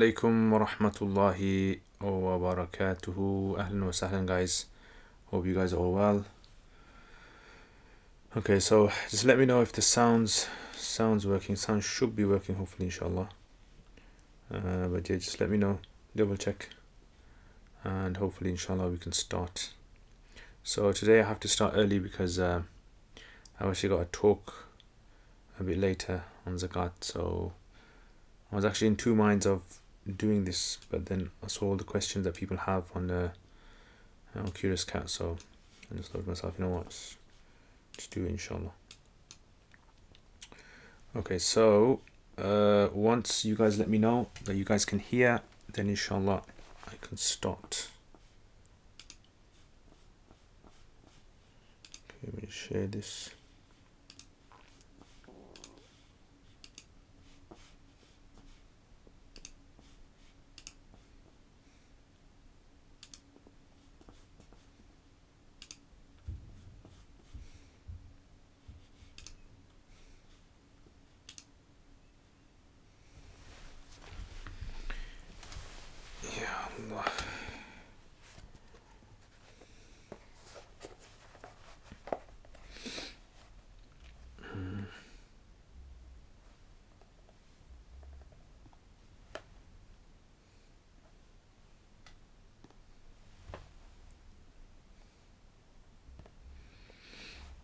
Alaikum wa rahmatullahi wa barakatuhu. Ahlan wa sahlan, guys. Hope you guys are all well. Okay, so just let me know if the sounds working. Sound should be working, hopefully, inshallah. But yeah, just let me know. Double check, and hopefully, inshallah, we can start. So today I have to start early because I've actually got a talk a bit later on zakat. So I was actually in two minds of doing this, but then I saw all the questions that people have on the Curious Cat, so I just thought to myself, you know what, just do it, inshallah. Okay, so once you guys let me know that you guys can hear, then inshallah I can start. Okay, let me share this.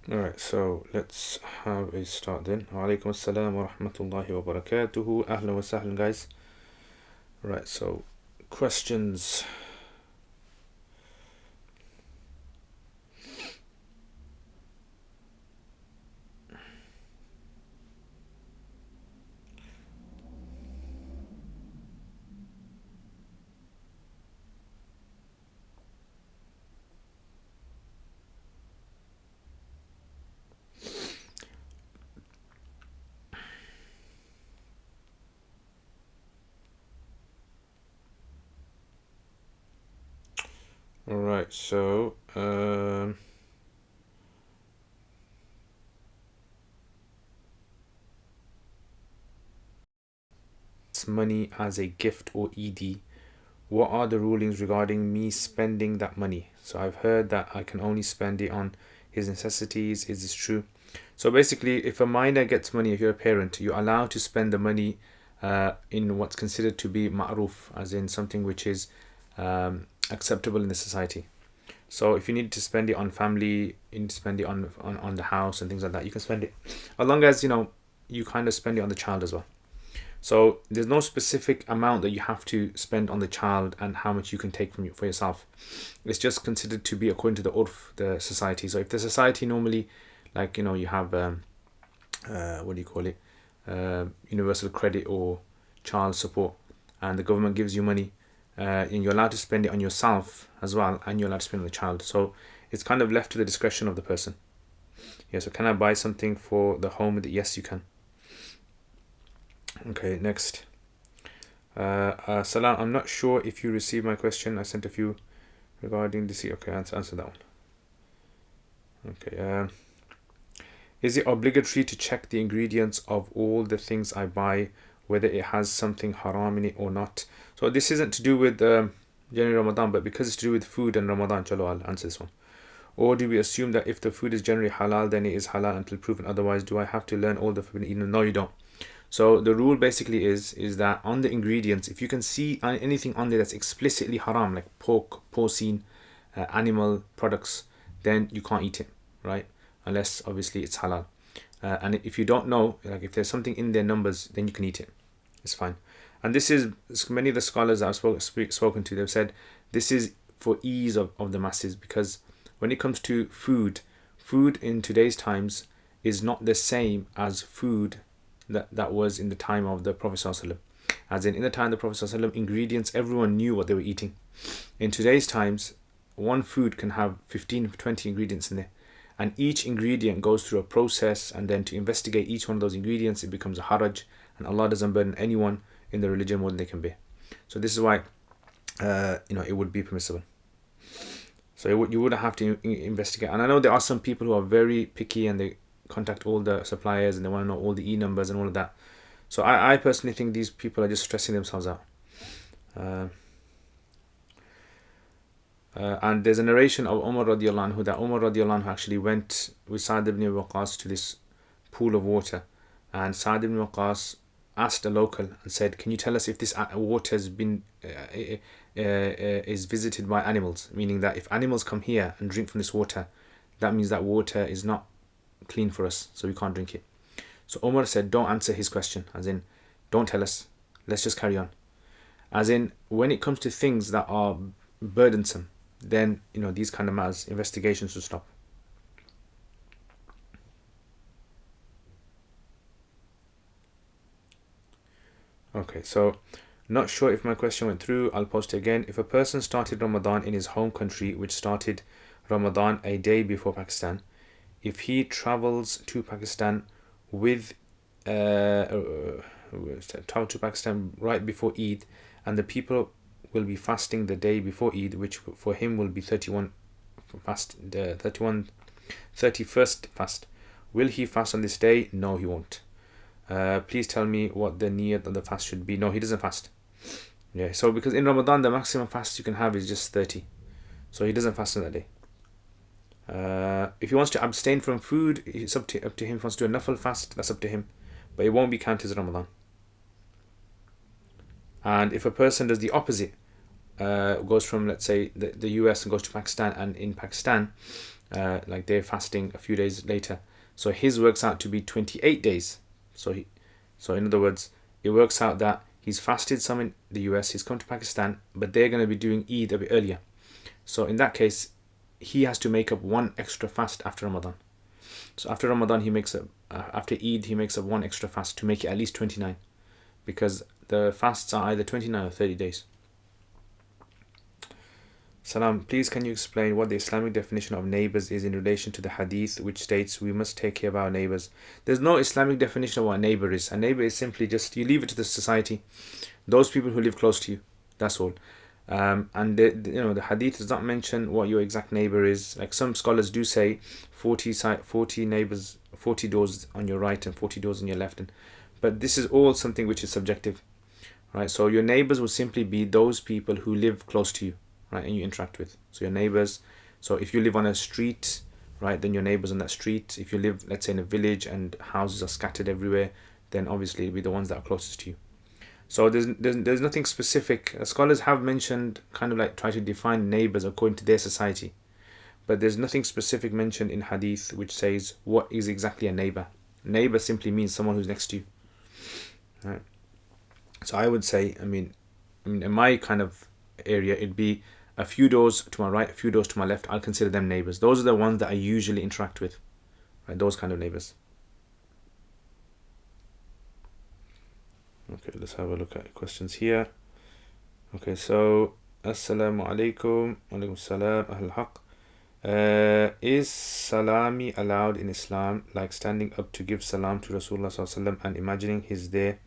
Alright, so let's have a start then. Wa alaikum assalam wa rahmatullahi wa barakatuhu. Ahlan wa sahlan, guys. Right, so questions. Alright, so money as a gift or ED. What are the rulings regarding me spending that money? So I've heard that I can only spend it on his necessities. Is this true? So basically, if a minor gets money, if you're a parent, you're allowed to spend the money in what's considered to be ma'ruf, as in something which is acceptable in the society. So if you need to spend it on family, you need to spend it on the house and things like that, you can spend it, as long as you kind of spend it on the child as well. So there's no specific amount that you have to spend on the child and how much you can take from for yourself. It's just considered to be according to the urf, the society. So if the society normally, like you have what do you call it, universal credit or child support, and the government gives you money, and you're allowed to spend it on yourself as well, and you're allowed to spend it on the child. So it's kind of left to the discretion of the person. Yeah. So can I buy something for the home? Yes, you can. Okay, next. Salam, I'm not sure if you received my question. I sent a few regarding this. Okay, answer that one. Okay. Is it obligatory to check the ingredients of all the things I buy, whether it has something haram in it or not? So this isn't to do with January Ramadan, but because it's to do with food and Ramadan, chalo, I'll answer this one. Or do we assume that if the food is generally halal, then it is halal until proven otherwise? Do I have to learn all the forbidden? No, you don't. So the rule basically is that on the ingredients, if you can see anything on there that's explicitly haram, like pork, porcine, animal products, then you can't eat it, right? Unless obviously it's halal. And if you don't know, like if there's something in their numbers, then you can eat it. It's fine. And this is, many of the scholars I've spoken to, they've said this is for ease of the masses, because when it comes to food in today's times is not the same as food that was in the time of the Prophet ﷺ. As in the time of the Prophet ﷺ, ingredients, everyone knew what they were eating. In today's times, one food can have 15 20 ingredients in there, and each ingredient goes through a process, and then to investigate each one of those ingredients, it becomes a haraj, and Allah doesn't burden anyone in the religion more than they can bear. So this is why it would be permissible. So you wouldn't have to investigate. And I know there are some people who are very picky and they contact all the suppliers and they want to know all the E numbers and all of that. So I personally think these people are just stressing themselves out. Uh, and there's a narration of Umar radiallahu anhu that Umar radiallahu anhu actually went with Sa'd ibn Waqqas to this pool of water, and Sa'd ibn Waqqas asked a local and said, can you tell us if this water has been is visited by animals, meaning that if animals come here and drink from this water, that means that water is not clean for us, so we can't drink it. So Umar said, don't answer his question, as in don't tell us, let's just carry on. As in, when it comes to things that are burdensome, then these kind of matters, investigations should stop. Okay, so not sure if my question went through. I'll post it again. If a person started Ramadan in his home country, which started Ramadan a day before Pakistan, if he travels to Pakistan with travel to Pakistan right before Eid, and the people will be fasting the day before Eid, which for him will be 31st fast. Will he fast on this day? No, he won't. Please tell me what the niyat of the fast should be. No, he doesn't fast. Yeah, so because in Ramadan the maximum fast you can have is just 30, so he doesn't fast on that day. If he wants to abstain from food, it's up to him. If he wants to do a nafil fast, that's up to him, but it won't be counted as Ramadan. And if a person does the opposite, goes from, let's say, the US and goes to Pakistan, and in Pakistan, like they're fasting a few days later, so his works out to be 28 days. So in other words, it works out that he's fasted some in the US, he's come to Pakistan, but they're going to be doing Eid a bit earlier. So in that case, he has to make up one extra fast after Ramadan. So after Ramadan, he makes up, after Eid, he makes up one extra fast to make it at least 29, because the fasts are either 29 or 30 days. Salam, please can you explain what the Islamic definition of neighbors is in relation to the hadith which states we must take care of our neighbors? There's no Islamic definition of what a neighbor is. A neighbor is simply just, you leave it to the society, those people who live close to you, that's all. And the hadith does not mention what your exact neighbor is. Like some scholars do say 40 neighbors, 40 doors on your right and 40 doors on your left, but this is all something which is subjective, right? So your neighbors will simply be those people who live close to you, right, and you interact with. So your neighbors, so if you live on a street, right, then your neighbors on that street. If you live, let's say, in a village and houses are scattered everywhere, then obviously it'll be the ones that are closest to you. So there's nothing specific. Scholars have mentioned, kind of like try to define neighbors according to their society, but there's nothing specific mentioned in hadith which says what is exactly a neighbor. Neighbor simply means someone who's next to you, right? So I would say, I mean in my kind of area, it'd be a few doors to my right, a few doors to my left. I'll consider them neighbors. Those are the ones that I usually interact with, right? Those kind of neighbors. Okay, let's have a look at questions here. Okay, so Assalamu alaikum, alaikum salam, ahl haq. Is salami allowed in Islam, like standing up to give salam to Rasulullah sallallahu alaihi wasallam and imagining he's there?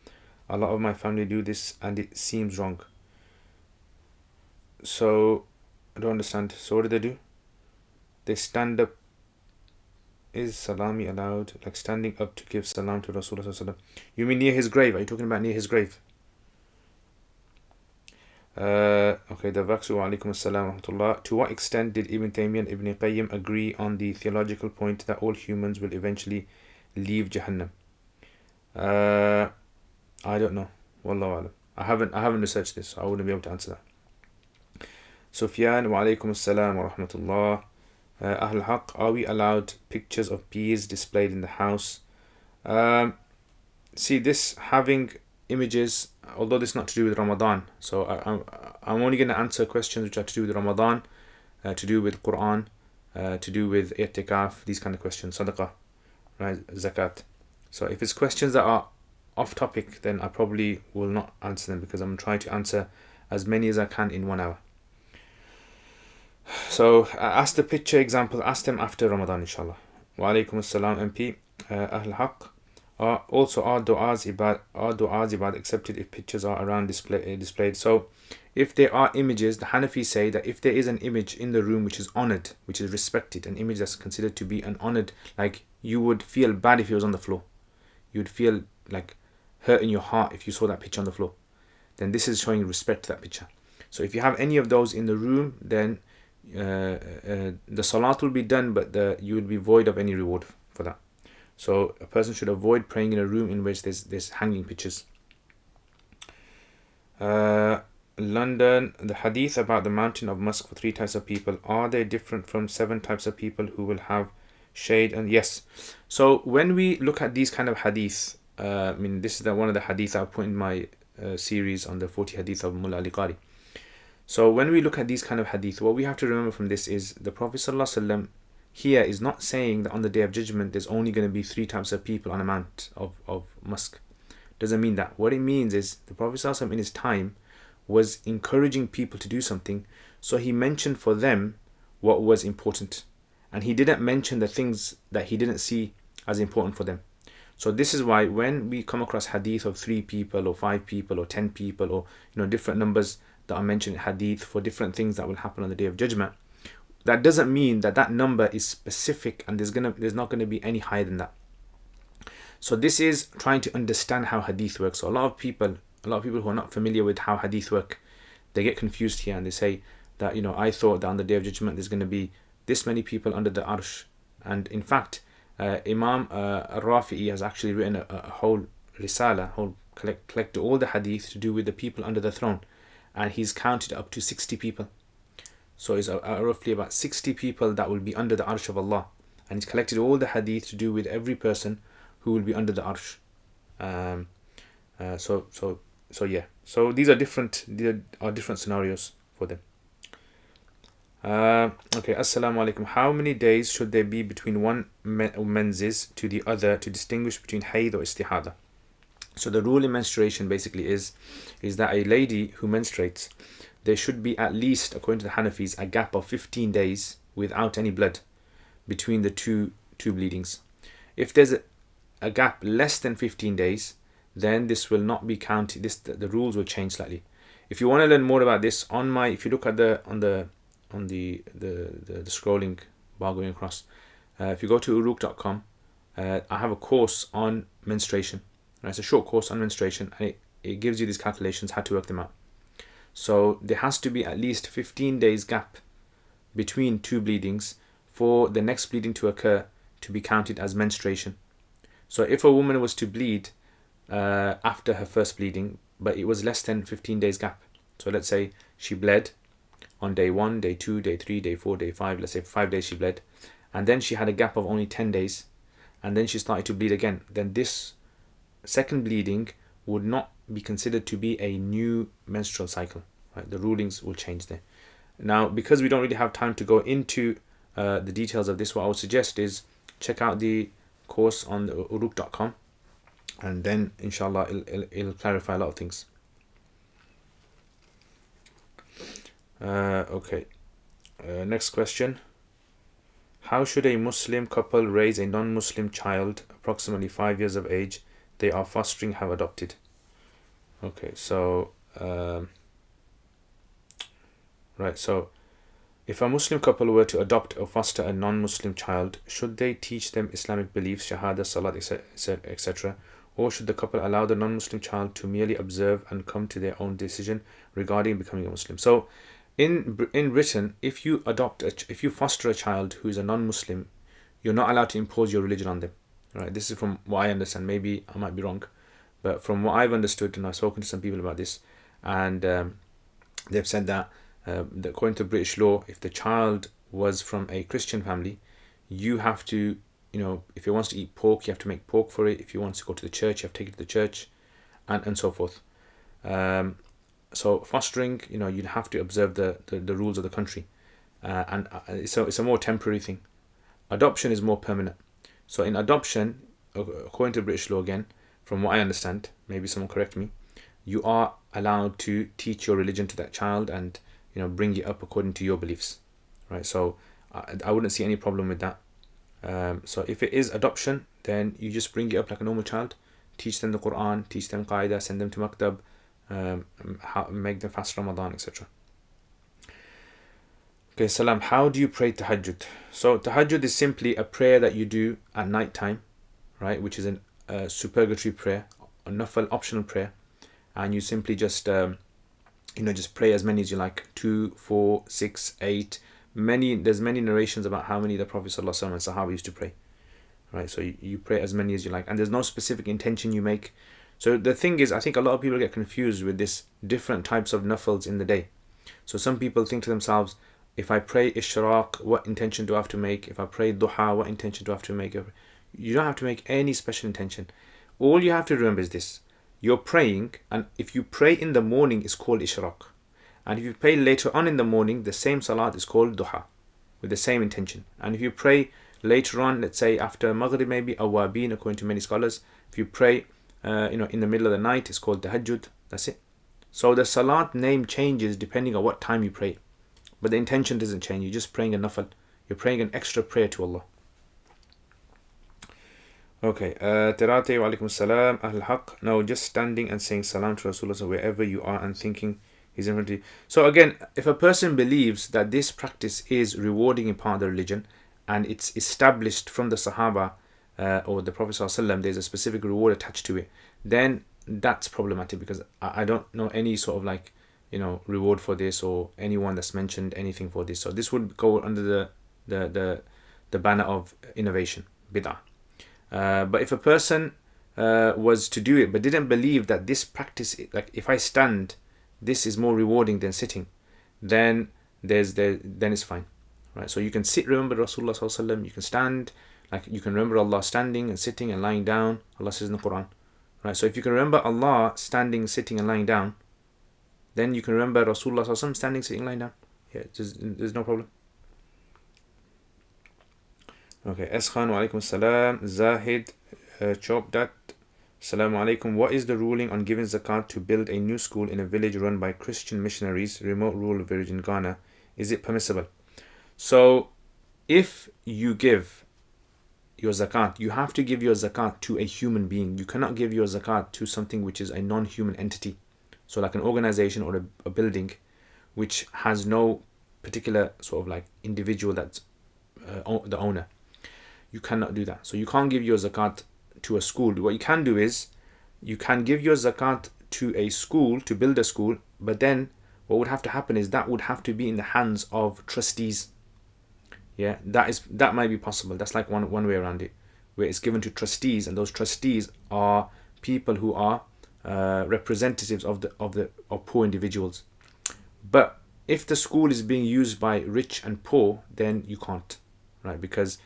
A lot of my family do this and it seems wrong. So I don't understand. So what do they do? They stand up. Is salami allowed, like standing up to give salam to Rasulullah sallallahu alaihi wasallam? You mean near his grave? Are you talking about near his grave? Okay, the Vaksu wa alaikum assalam rahmatullah. To what extent did Ibn Taymiyyah and Ibn Qayyim agree on the theological point that all humans will eventually leave Jahannam? I don't know. Wallahu alam. I haven't researched this, so I wouldn't be able to answer that. Sufyan wa alaikum assalam wa rahmatullah. Ahl Haq, are we allowed pictures of peas displayed in the house? See, this having images, although this is not to do with Ramadan, so I'm only going to answer questions which are to do with Ramadan, to do with Quran, to do with i'tikaf, these kind of questions, sadaqah, right, zakat. So if it's questions that are off topic, then I probably will not answer them, because I'm trying to answer as many as I can in 1 hour. So ask the picture example, ask them after Ramadan, inshallah. Wa alaikum assalam, MP. Ahl Haq. Are du'as ibad accepted if pictures are around displayed? So if there are images, the Hanafis say that if there is an image in the room which is honored, which is respected, an image that's considered to be an honored, like you would feel bad if it was on the floor. You would feel like hurt in your heart if you saw that picture on the floor. then this is showing respect to that picture. So if you have any of those in the room, then the salat will be done, but you will be void of any reward for that. So a person should avoid praying in a room in which there's hanging pictures. London, the hadith about the mountain of musk for 3 types of people, are they different from 7 types of people who will have shade? And yes. So when we look at these kind of hadith, this is one of the hadith I've put in my series on the 40 hadith of Mullah Ali Qari. So when we look at these kind of hadith, what we have to remember from this is the Prophet ﷺ here is not saying that on the Day of Judgment there's only going to be 3 types of people on a mount of musk. Doesn't mean that. What it means is the Prophet ﷺ in his time was encouraging people to do something, so he mentioned for them what was important, and he didn't mention the things that he didn't see as important for them. So this is why when we come across hadith of 3 people or 5 people or 10 people or different numbers that are mentioned in hadith for different things that will happen on the Day of Judgment, that doesn't mean that that number is specific and there's not going to be any higher than that. So this is trying to understand how hadith works. So a lot of people who are not familiar with how hadith work, they get confused here and they say that I thought that on the Day of Judgment there's going to be this many people under the arsh. And in fact, Imam Rafi'i has actually written a whole risala, collected all the hadith to do with the people under the throne, and he's counted up to 60 people. So it's roughly about 60 people that will be under the arsh of Allah, and he's collected all the hadith to do with every person who will be under the arsh. So yeah. So these are different scenarios for them. Okay, Assalamu alaikum. How many days should there be between one menses to the other to distinguish between hayd or istihada? So the rule in menstruation basically is that a lady who menstruates, there should be at least, according to the Hanafis, a gap of 15 days without any blood between the two bleedings. If there's a gap less than 15 days, then this will not be counted. The rules will change slightly. If you want to learn more about this, if you look at the scrolling bar going across, if you go to uruk.com, I have a course on menstruation. It's a short course on menstruation, and it gives you these calculations, how to work them out. So there has to be at least 15 days gap between 2 bleedings for the next bleeding to occur to be counted as menstruation. So if a woman was to bleed after her first bleeding, but it was less than 15 days gap, so let's say she bled on day 1, day 2, day 3, day 4, day 5, let's say 5 days she bled, and then she had a gap of only 10 days, and then she started to bleed again, then this second bleeding would not be considered to be a new menstrual cycle. Right? The rulings will change there. Now, because we don't really have time to go into the details of this, what I would suggest is check out the course on the uruk.com, and then inshallah it'll clarify a lot of things. Okay, next question. How should a Muslim couple raise a non-Muslim child approximately 5 years of age they are fostering, have adopted? Okay, so so if a Muslim couple were to adopt or foster a non-Muslim child, should they teach them Islamic beliefs, shahada, salat, etc., or should the couple allow the non-Muslim child to merely observe and come to their own decision regarding becoming a Muslim? So in Britain, if you foster a child who is a non-Muslim, you're not allowed to impose your religion on them. Right? This is from what I understand. Maybe I might be wrong, but from what I've understood, and I've spoken to some people about this, and they've said that according to British law, if the child was from a Christian family, you have to, if it wants to eat pork, you have to make pork for it. If it wants to go to the church, you have to take it to the church, and so forth. So fostering, you'd have to observe the rules of the country, and so it's a more temporary thing. Adoption is more permanent. So in adoption, according to British law again, from what I understand, maybe someone correct me, you are allowed to teach your religion to that child and bring it up according to your beliefs, right? So I wouldn't see any problem with that. So if it is adoption, then you just bring it up like a normal child, teach them the Quran, teach them Qaida, send them to Maktab, make them fast Ramadan, etc. Okay, Salam, how do you pray Tahajjud? So Tahajjud is simply a prayer that you do at night time, right? Which is a supererogatory prayer, a nafal optional prayer, and you simply just just pray as many as you like, 2, 4, 6, 8. There's many narrations about how many the Prophet ﷺ and Sahaba used to pray, right? So you pray as many as you like, and there's no specific intention you make. So the thing is, I think a lot of people get confused with this different types of nafils in the day. So some people think to themselves, if I pray Ishraq, what intention do I have to make? If I pray Duha, what intention do I have to make? You don't have to make any special intention. All you have to remember is this: you're praying, and if you pray in the morning, it's called Ishraq. And if you pray later on in the morning, the same salat is called Duha, with the same intention. And if you pray later on, let's say after Maghrib maybe, Awabin, according to many scholars, if you pray in the middle of the night, it's called Tahajjud. That's it. So the salat name changes depending on what time you pray, but the intention doesn't change. You're just praying a nafal. You're praying an extra prayer to Allah. Okay. Tirate wa alaikum salam ahl haq. No, just standing and saying salam to Rasulullah wherever you are and thinking he's in front of you. So again, if a person believes that this practice is rewarding in part of the religion and it's established from the Sahaba or the Prophet ﷺ, there's a specific reward attached to it, then that's problematic, because I don't know any sort of like reward for this or anyone that's mentioned anything for this. So this would go under the banner of innovation, bid'ah. But if a person was to do it but didn't believe that this practice, like if I stand, this is more rewarding than sitting, then it's fine, right? So you can sit, remember Rasulullah sallallahu alaihi wasallam. You can stand, like you can remember Allah standing and sitting and lying down. Allah says in the Quran, right? So if you can remember Allah standing, sitting and lying down, then you can remember Rasulullah sallallahu alaihi wasallam standing, sitting, lying down. Yeah, there's no problem. Okay,Eskhan wa alaikum salam. Zahid Chop that. Assalamu alaikum. What is the ruling on giving zakat to build a new school in a village run by Christian missionaries, remote rural village in Ghana? Is it permissible? So, if you give your zakat, you have to give your zakat to a human being. You cannot give your zakat to something which is a non-human entity. So, like an organization or a building which has no particular sort of like individual that's the owner. You cannot do that. So, you can't give your zakat to a school. What you can do is you can give your zakat to a school to build a school, but then what would have to happen is that would have to be in the hands of trustees. Yeah, that might be possible. That's like one way around it, where it's given to trustees, and those trustees are people who are representatives of poor individuals. But if the school is being used by rich and poor, then you can't, right? Because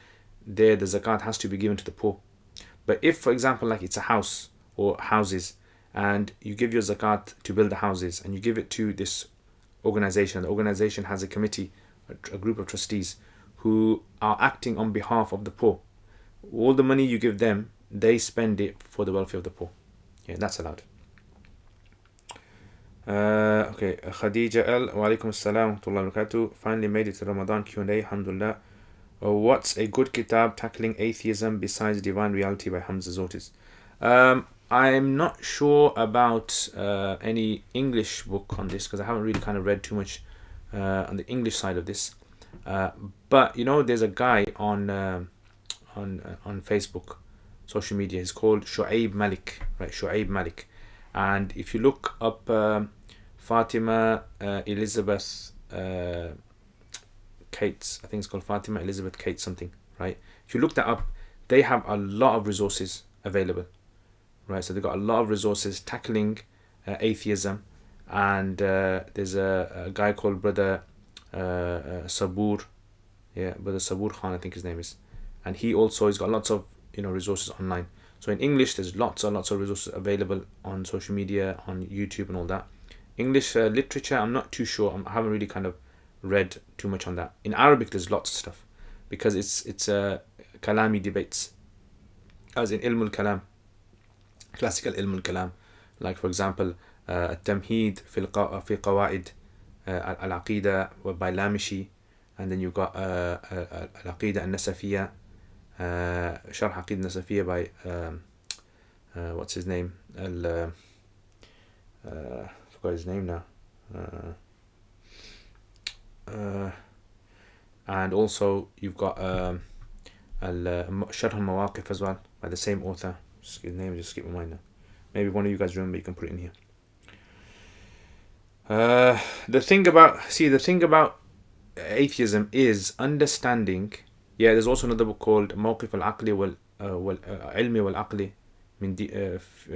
there the zakat has to be given to the poor. But if, for example, like it's a house or houses, and you give your zakat to build the houses, and you give it to this organization, the organization has a committee, a group of trustees who are acting on behalf of the poor. All the money you give them, they spend it for the welfare of the poor. Yeah, that's allowed. Okay, Khadija L. Wa alaikum assalam wa rahmatullahi wa barakatuh. Finally made it to Ramadan Q&A, alhamdulillah. What's a good kitab tackling atheism besides Divine Reality by Hamza Zotis? I'm not sure about any English book on this, because I haven't really kind of read too much on the English side of this. But there's a guy on Facebook, social media. He's called Shu'aib Malik, right? Shu'aib Malik. And if you look up Fatima Elizabeth Cates, I think it's called Fatima Elizabeth Cates something, right? If you look that up, they have a lot of resources available, right? So they've got a lot of resources tackling atheism, and there's a guy called Brother Sabur, Brother Sabur Khan, I think his name is, and he also has got lots of resources online. So in English, there's lots and lots of resources available on social media, on YouTube and all that. English literature, I'm not too sure. I haven't really kind of read too much on that. In Arabic, there's lots of stuff, because it's kalami debates, as in ilm al-kalam, classical ilm al-kalam. Like for example, التمهيد في قواعد العقيدة by Lamishi, and then you've got العقيدة النسفية, شرح عقيدة النسفية by what's his name? Forgot his name now. And also you've got شرح المواقف as well by the same author. His name just skipped my mind now. Maybe one of you guys remember, you can put it in here. The thing about atheism is understanding. Yeah, there's also another book called موقف العقل والعلم والعقل من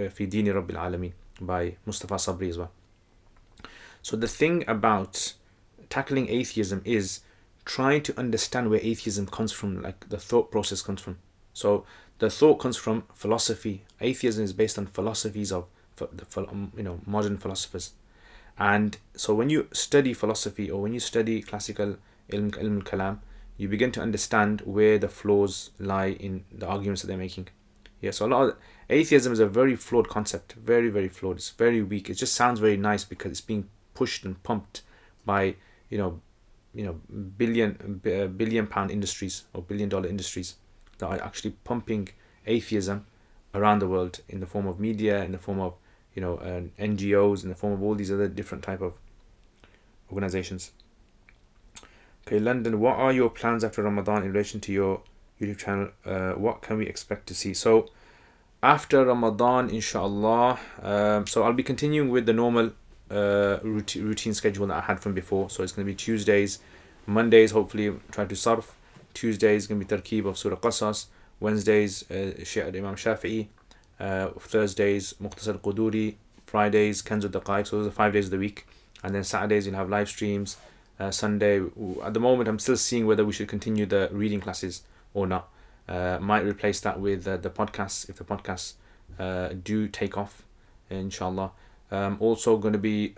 في دين رب العالمين by Mustafa Sabri as well. So the thing about tackling atheism is trying to understand where atheism comes from, like the thought process comes from. So the thought comes from philosophy. Atheism is based on philosophies of modern philosophers. And so when you study philosophy or when you study classical ilm kalam, you begin to understand where the flaws lie in the arguments that they're making. Yeah, so a lot of atheism is a very flawed concept, very very flawed. It's very weak. It just sounds very nice because it's being pushed and pumped by you know billion pound industries or $1 billion industries that are actually pumping atheism around the world in the form of media, in the form of NGOs, in the form of all these other different type of organizations. Okay, London, what are your plans after Ramadan in relation to your YouTube channel? What can we expect to see? So after Ramadan, inshallah, so I'll be continuing with the normal routine schedule that I had from before. So it's going to be Tuesdays, Mondays, hopefully try to sarf. Tuesdays going to be tarkib of Surah Qasas. Wednesdays, Shi'r Imam Shafi'i. Thursdays, Muqtasar Quduri. Fridays, Kanzu Daqaiq. So those are 5 days of the week. And then Saturdays, you'll have live streams. Sunday, at the moment, I'm still seeing whether we should continue the reading classes or not. Might replace that with the podcasts if the podcasts do take off, inshallah. Also going to be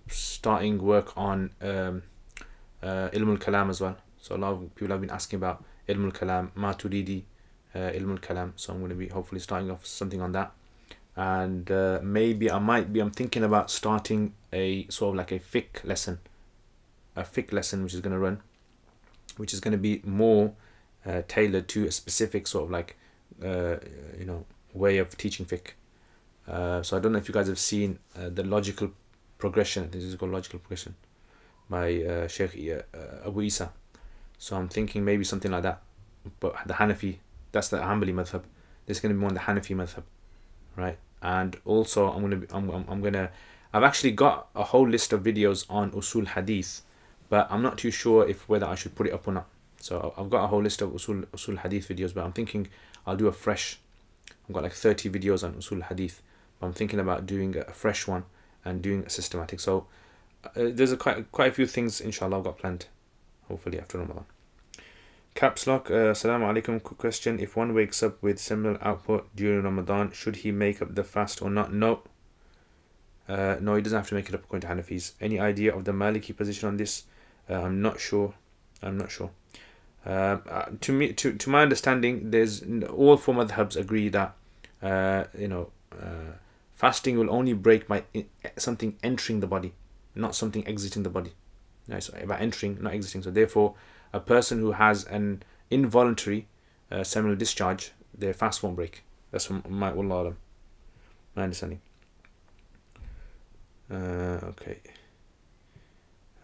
starting work on Ilm al-Kalam as well. So a lot of people have been asking about Ilm al-Kalam, Maturidi, Ilm al-Kalam. So I'm going to be hopefully starting off something on that. And maybe I'm thinking about starting a sort of like a fiqh lesson which is going to run, which is going to be more tailored to a specific sort of like way of teaching fiqh. So I don't know if you guys have seen the logical progression. This is called logical progression by Sheikh Abu Isa. So I'm thinking maybe something like that, but the Hanafi, that's the Hanbali madhab. This is going to be more on the Hanafi madhab, right? And also I've actually got a whole list of videos on usul hadith, but I'm not too sure whether I should put it up or not. So I've got a whole list of usul hadith videos, but I'm thinking I'll do a fresh. I've got like 30 videos on usul hadith, but I'm thinking about doing a fresh one and doing a systematic. So there's quite a few things, inshallah, I've got planned, hopefully after Ramadan. Caps lock, Assalamu alaikum. Quick question: if one wakes up with similar output during Ramadan, should he make up the fast or not? No, he doesn't have to make it up according to Hanafis. Any idea of the Maliki position on this? I'm not sure. To my understanding, there's all four madhabs agree that fasting will only break by something entering the body, not something exiting the body. Right, so about entering, not exiting. So therefore, a person who has an involuntary seminal discharge, their fast won't break. That's my understanding. Okay.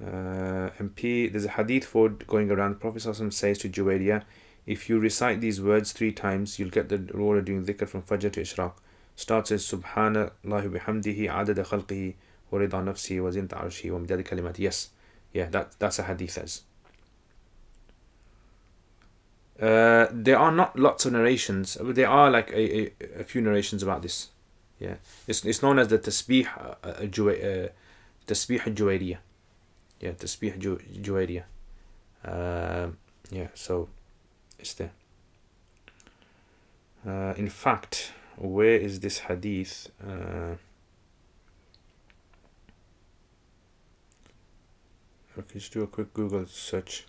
MP, there's a hadith for going around. The Prophet ﷺ says to Juwayriya, if you recite these words 3 times, you'll get the reward of doing dhikr from Fajr to Ishraq. Starts as Subhanallahi bihamdihi adada khalqihi wa rida nafsihi wa zinta arshihi wa midada kalimati. Yes, yeah, that's a hadith. There are not lots of narrations, but there are like a few narrations about this. Yeah, it's known as the tasbih al-Juwayriyah. Yeah, tasbih Juwayriyah. Yeah, so it's there. In fact, where is this hadith? Okay, just do a quick Google search.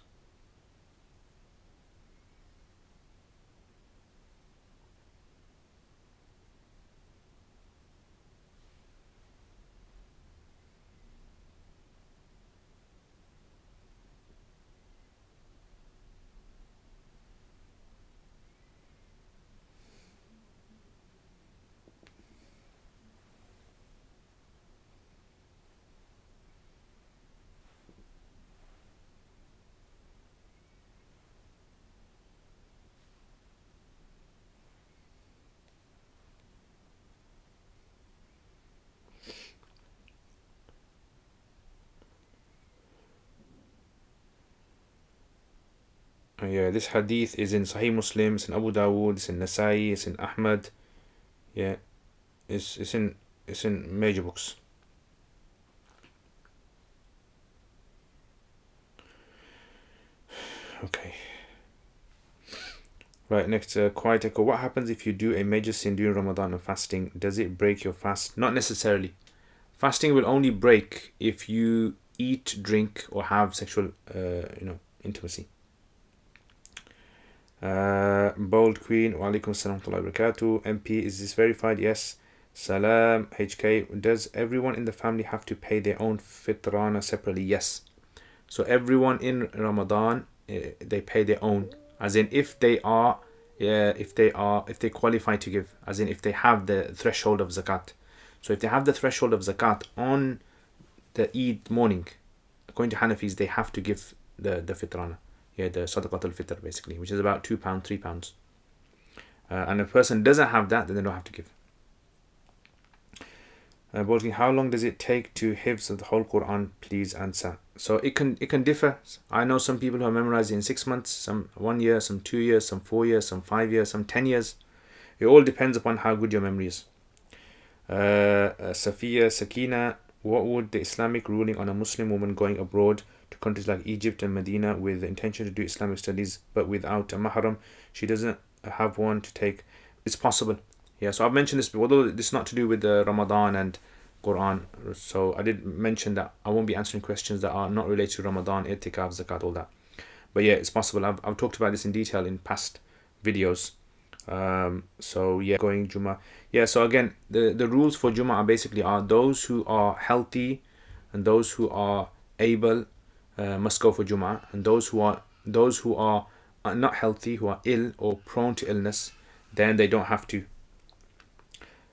Yeah, this hadith is in Sahih Muslim, it's in Abu Dawood, it's in Nasa'i, it's in Ahmad. Yeah, it's in major books. Okay. Right, next, quiet echo. What happens if you do a major sin during Ramadan and fasting? Does it break your fast? Not necessarily. Fasting will only break if you eat, drink, or have sexual, intimacy. Bold Queen, wa alaikum salam wa barakatuh. MP, is this verified? Yes. Salam, HK. Does everyone in the family have to pay their own fitrana separately? Yes. So everyone in Ramadan, they pay their own. As in, if they qualify to give, as in if they have the threshold of zakat. So if they have the threshold of zakat on the Eid morning, according to Hanafis, they have to give the fitrana. Yeah, the sadaqat al-fitr basically, which is about £2, £3. And if a person doesn't have that, then they don't have to give. How long does it take to hifz the whole Quran? Please answer. So it can differ. I know some people who are memorized in 6 months, some 1 year, some 2 years, some 4 years, some 5 years, some 10 years. It all depends upon how good your memory is. Safiya Sakina, what would the Islamic ruling on a Muslim woman going abroad to countries like Egypt and Medina with the intention to do Islamic studies but without a mahram? She doesn't have one to take. It's possible. Yeah, so I've mentioned this, although this is not to do with the Ramadan and Quran. So I did mention that I won't be answering questions that are not related to Ramadan, itikaf, zakat, all that. But yeah, it's possible. I've talked about this in detail in past videos. So yeah, going Jummah. Yeah, so again, the rules for Jummah are those who are healthy and those who are able must go for Jummah, and those who are not healthy, who are ill or prone to illness, then they don't have to.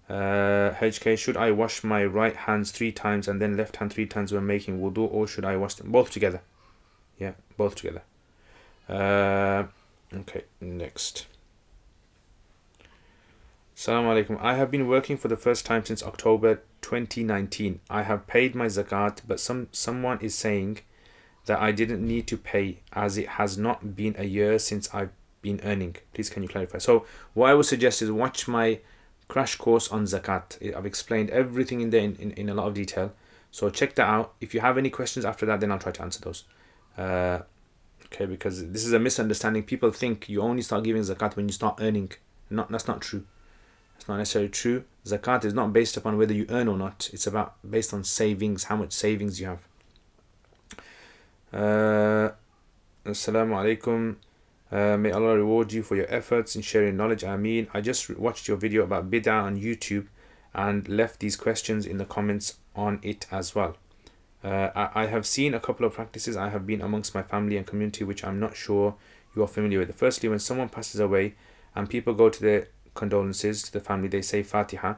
HK, should I wash my right hands 3 times and then left hand 3 times when making wudu, or should I wash them both together? Yeah, both together. Okay, next. Assalamu alaikum. I have been working for the first time since October 2019. I have paid my zakat, but someone is saying that I didn't need to pay as it has not been a year since I've been earning. Please can you clarify? So what I would suggest is watch my crash course on zakat. I've explained everything in there in a lot of detail. So check that out. If you have any questions after that, then I'll try to answer those. Okay, because this is a misunderstanding. People think you only start giving zakat when you start earning. That's not true. It's not necessarily true. Zakat is not based upon whether you earn or not. It's based on savings, how much savings you have. Assalamu alaikum. May Allah reward you for your efforts in sharing knowledge. Ameen. I just watched your video about bid'ah on YouTube and left these questions in the comments on it as well. I have seen a couple of practices I have been amongst my family and community which I'm not sure you are familiar with. Firstly, when someone passes away and people go to their condolences to the family, they say Fatiha,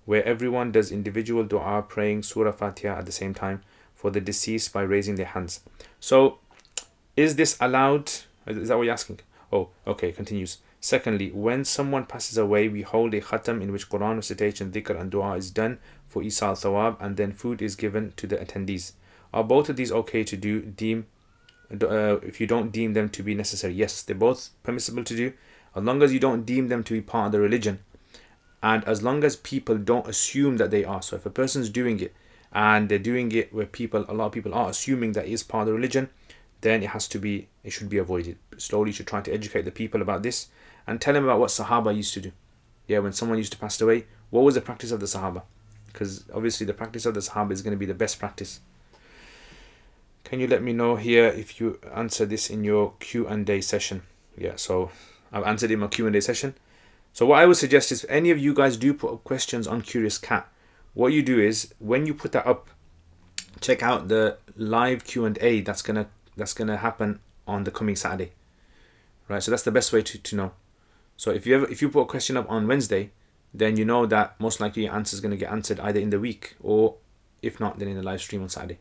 where everyone does individual dua praying Surah Fatiha at the same time for the deceased by raising their hands. So is this allowed? Is that what you're asking? Oh, okay, continues. Secondly, when someone passes away, we hold a khatam in which Quran recitation, dhikr and dua is done for Isal Thawab, and then food is given to the attendees. Are both of these okay to do? If you don't deem them to be necessary? Yes, they're both permissible to do, as long as you don't deem them to be part of the religion, and as long as people don't assume that they are. So if a person's doing it and they're doing it where a lot of people are assuming that it is part of the religion, then it should be avoided. Slowly you should try to educate the people about this and tell them about what Sahaba used to do. Yeah, when someone used to pass away, what was the practice of the Sahaba? Because obviously the practice of the Sahaba is going to be the best practice. Can you let me know here if you answer this in your Q&A session? Yeah, so I've answered in my Q&A session. So what I would suggest is if any of you guys do put up questions on Curious Cat, what you do is when you put that up, check out the live Q&A that's gonna happen on the coming Saturday. Right, so that's the best way to know. So if you put a question up on Wednesday, then you know that most likely your answer is going to get answered either in the week, or if not, then in the live stream on Saturday.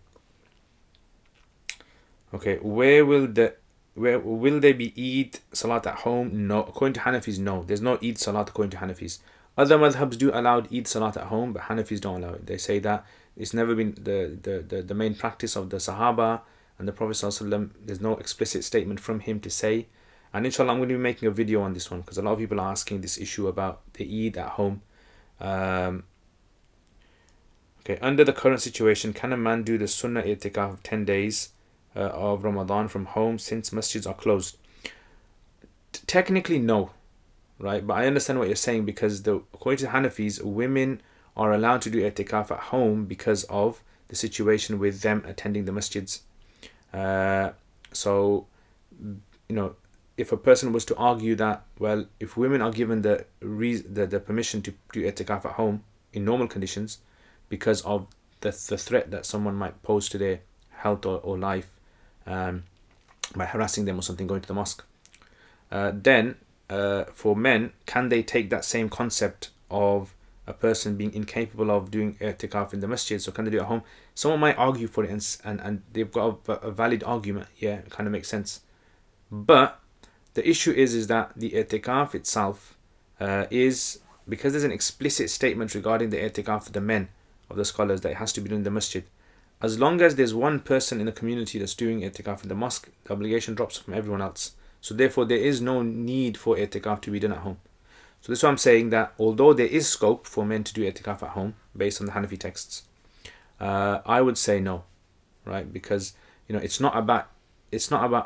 Okay, where will there be Eid Salat at home? No, according to Hanafis, no. There's no Eid Salat according to Hanafis. Other madhabs do allow Eid Salat at home, but Hanafis don't allow it. They say that it's never been the main practice of the Sahaba and the Prophet ﷺ. There's no explicit statement from him to say And inshallah, I'm going to be making a video on this one because a lot of people are asking this issue about the Eid at home. Okay, under the current situation, can a man do the Sunnah i'tikaf of 10 days of Ramadan from home since masjids are closed? Technically, no, right? But I understand what you're saying because according to the Hanafis, women are allowed to do i'tikaf at home because of the situation with them attending the masjids. So, if a person was to argue that, well, if women are given the permission to do i'tikaf at home in normal conditions because of the threat that someone might pose to their health or life by harassing them or something going to the mosque, then for men, can they take that same concept of a person being incapable of doing i'tikaf in the masjid, so can they do it at home? Someone might argue for it and they've got a valid argument. Yeah, it kind of makes sense. But the issue is that the i'tikaf itself is, because there's an explicit statement regarding the i'tikaf of the men, of the scholars, that it has to be done in the masjid. As long as there's one person in the community that's doing i'tikaf in the mosque, the obligation drops from everyone else. So therefore there is no need for i'tikaf to be done at home. So this is why I'm saying that although there is scope for men to do i'tikaf at home based on the Hanafi texts, I would say no, right? Because it's not about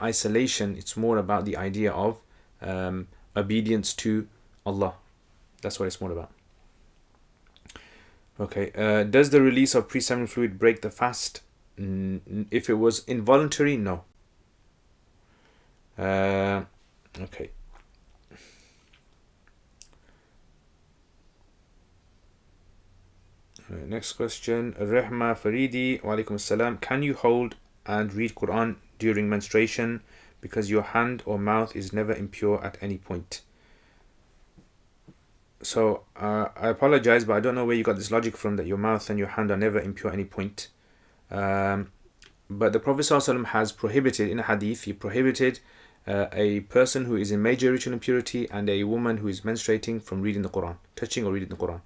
isolation. It's more about the idea of obedience to Allah. That's what it's more about. Okay. Does the release of pre-seminal fluid break the fast? If it was involuntary, no. Okay. Next question. Rehma Faridi, wa alaikum assalam. Can you hold and read Quran during menstruation because your hand or mouth is never impure at any point? So I apologize, but I don't know where you got this logic from that your mouth and your hand are never impure at any point. But the Prophet ﷺ has prohibited, in a hadith, he prohibited a person who is in major ritual impurity and a woman who is menstruating from reading the Quran, touching or reading the Quran.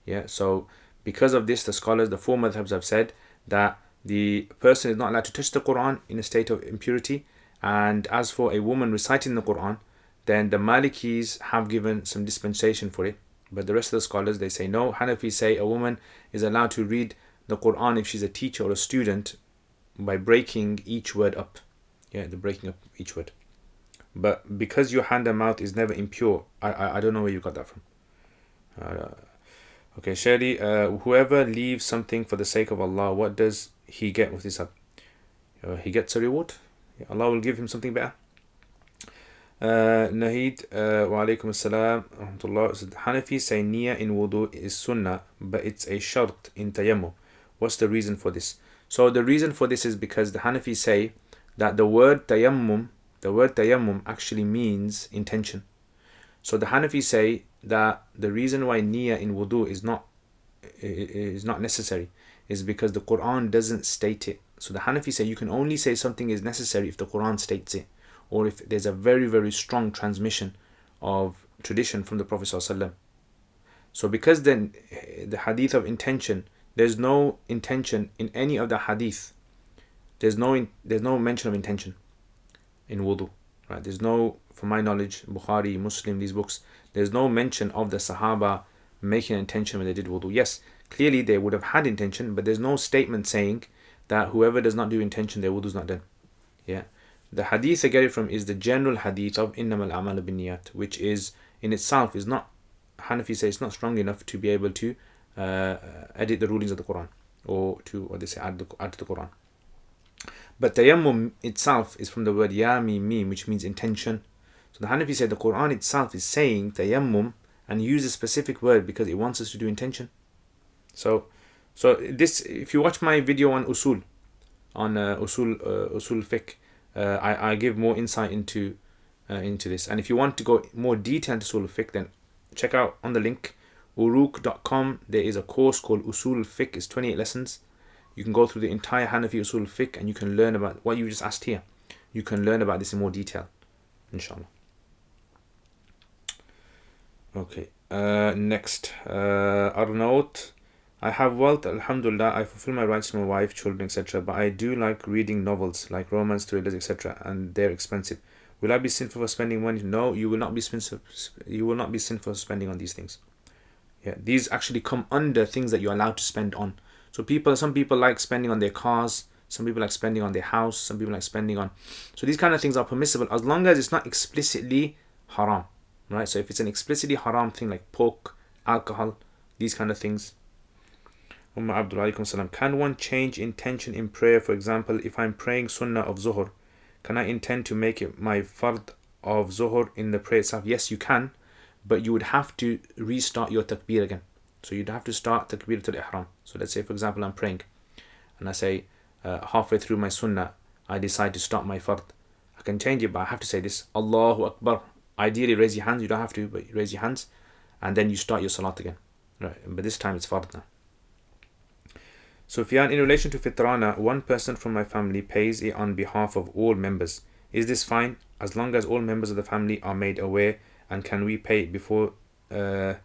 Yeah, so because of this, the scholars, the four madhabs have said that the person is not allowed to touch the Quran in a state of impurity. And as for a woman reciting the Quran, then the Malikis have given some dispensation for it. But the rest of the scholars, they say no. Hanafis say a woman is allowed to read the Quran if she's a teacher or a student by breaking each word up. Yeah, the breaking up each word. But because your hand and mouth is never impure, I don't know where you got that from. Okay, Sherry, whoever leaves something for the sake of Allah, what does he get with this? He gets a reward. Allah will give him something better. Nahid, wa alaikum assalam, rahmatullah. Hanafi say niyyah in wudu is sunnah, but it's a shart in tayammum. What's the reason for this? So the reason for this is because the Hanafi say that the word tayammum actually means intention. So the Hanafi say that the reason why niyyah in wudu is not necessary is because the Quran doesn't state it. So the Hanafi say you can only say something is necessary if the Quran states it, or if there's a very, very strong transmission of tradition from the Prophet ﷺ. So because then the hadith of intention, there's no intention in any of the hadith. There's no mention of intention in wudu, right? There's no, from my knowledge, Bukhari, Muslim, these books, there's no mention of the Sahaba making an intention when they did wudu. Yes, clearly they would have had intention, but there's no statement saying that whoever does not do intention, their wudu is not done. Yeah. The hadith I get it from is the general hadith of innamal a'malu binniyat, which is in itself is not, Hanafi say it's not strong enough to be able to edit the rulings of the Quran, or to what they say add to the Quran. But tayammum itself is from the word ya mim mim, which means intention. So the Hanafi said the Quran itself is saying tayammum and use a specific word because it wants us to do intention. So this, if you watch my video on usul fiqh, I give more insight into this. And if you want to go more detail into usul fiqh, then check out on the link uruk.com. There is a course called usul fiqh. It's 28 lessons. You can go through the entire Hanafi usul fiqh and you can learn about what you just asked here. You can learn about this in more detail, inshallah. Okay, next, Arnaut. I have wealth, alhamdulillah. I fulfill my rights to my wife, children, etc. But I do like reading novels, like romance, thrillers, etc. And they're expensive. Will I be sinful for spending money? No, you will not be sinful. You will not be sinful for spending on these things. Yeah, these actually come under things that you're allowed to spend on. So some people like spending on their cars. Some people like spending on their house. Some people like spending on. So these kind of things are permissible as long as it's not explicitly haram, right? So if it's an explicitly haram thing like pork, alcohol, these kind of things. Can one change intention in prayer? For example, if I'm praying sunnah of zuhr, can I intend to make it my fard of zuhr in the prayer itself? Yes, you can, but you would have to restart your takbir again. So you'd have to start takbiratul ihram. So let's say, for example, I'm praying and I say halfway through my sunnah, I decide to start my fard. I can change it, but I have to say this, Allahu Akbar. Ideally, raise your hands. You don't have to, but you raise your hands, and then you start your salat again. Right, but this time it's fard now. So Sufyan, in relation to fitrana, one person from my family pays it on behalf of all members. Is this fine? As long as all members of the family are made aware, and can we pay it before the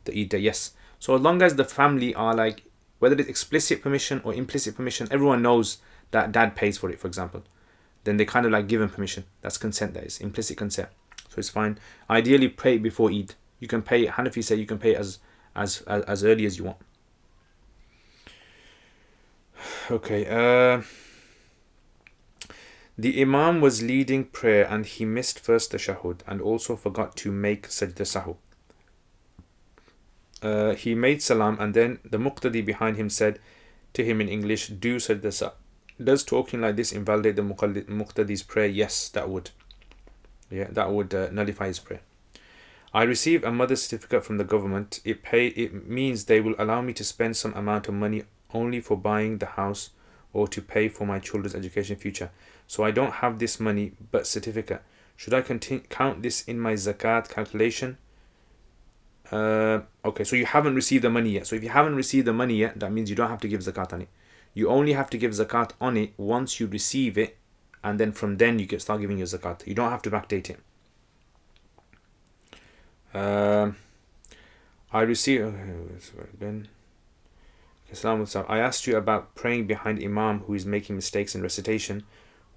Eid day? Yes. So as long as the family are like, whether it's explicit permission or implicit permission, everyone knows that dad pays for it, for example. Then they kind of like give him permission. That's consent, that is implicit consent. So it's fine. Ideally, pay it before Eid. You can pay it, Hanafi say you can pay it as early as you want. Okay. The Imam was leading prayer and he missed first tashahhud and also forgot to make sajda sahu. He made salam and then the muqtadi behind him said to him in English, do sajda sahu. Does talking like this invalidate the muqtadi's prayer? Yes, that would. Yeah, that would nullify his prayer. I received a mother's certificate from the government. It means they will allow me to spend some amount of money only for buying the house or to pay for my children's education future. So I don't have this money but certificate. Should I count this in my zakat calculation? Okay, so you haven't received the money yet. So if you haven't received the money yet, that means you don't have to give zakat on it. You only have to give zakat on it once you receive it, and then from then you can start giving your zakat. You don't have to backdate it. I received. Again. I asked you about praying behind Imam who is making mistakes in recitation.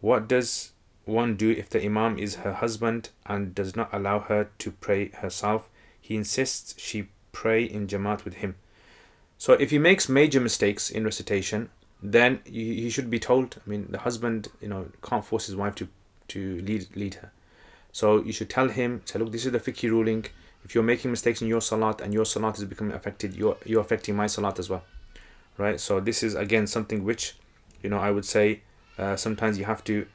What does one do if the Imam is her husband and does not allow her to pray herself? He insists she pray in Jamaat with him. So if he makes major mistakes in recitation, then he should be told. I mean, the husband, can't force his wife to lead her. So you should tell him, say, look, this is the fiqh ruling. If you're making mistakes in your salat and your salat is becoming affected, you're affecting my salat as well. Right? So this is again something which, I would say sometimes you have to,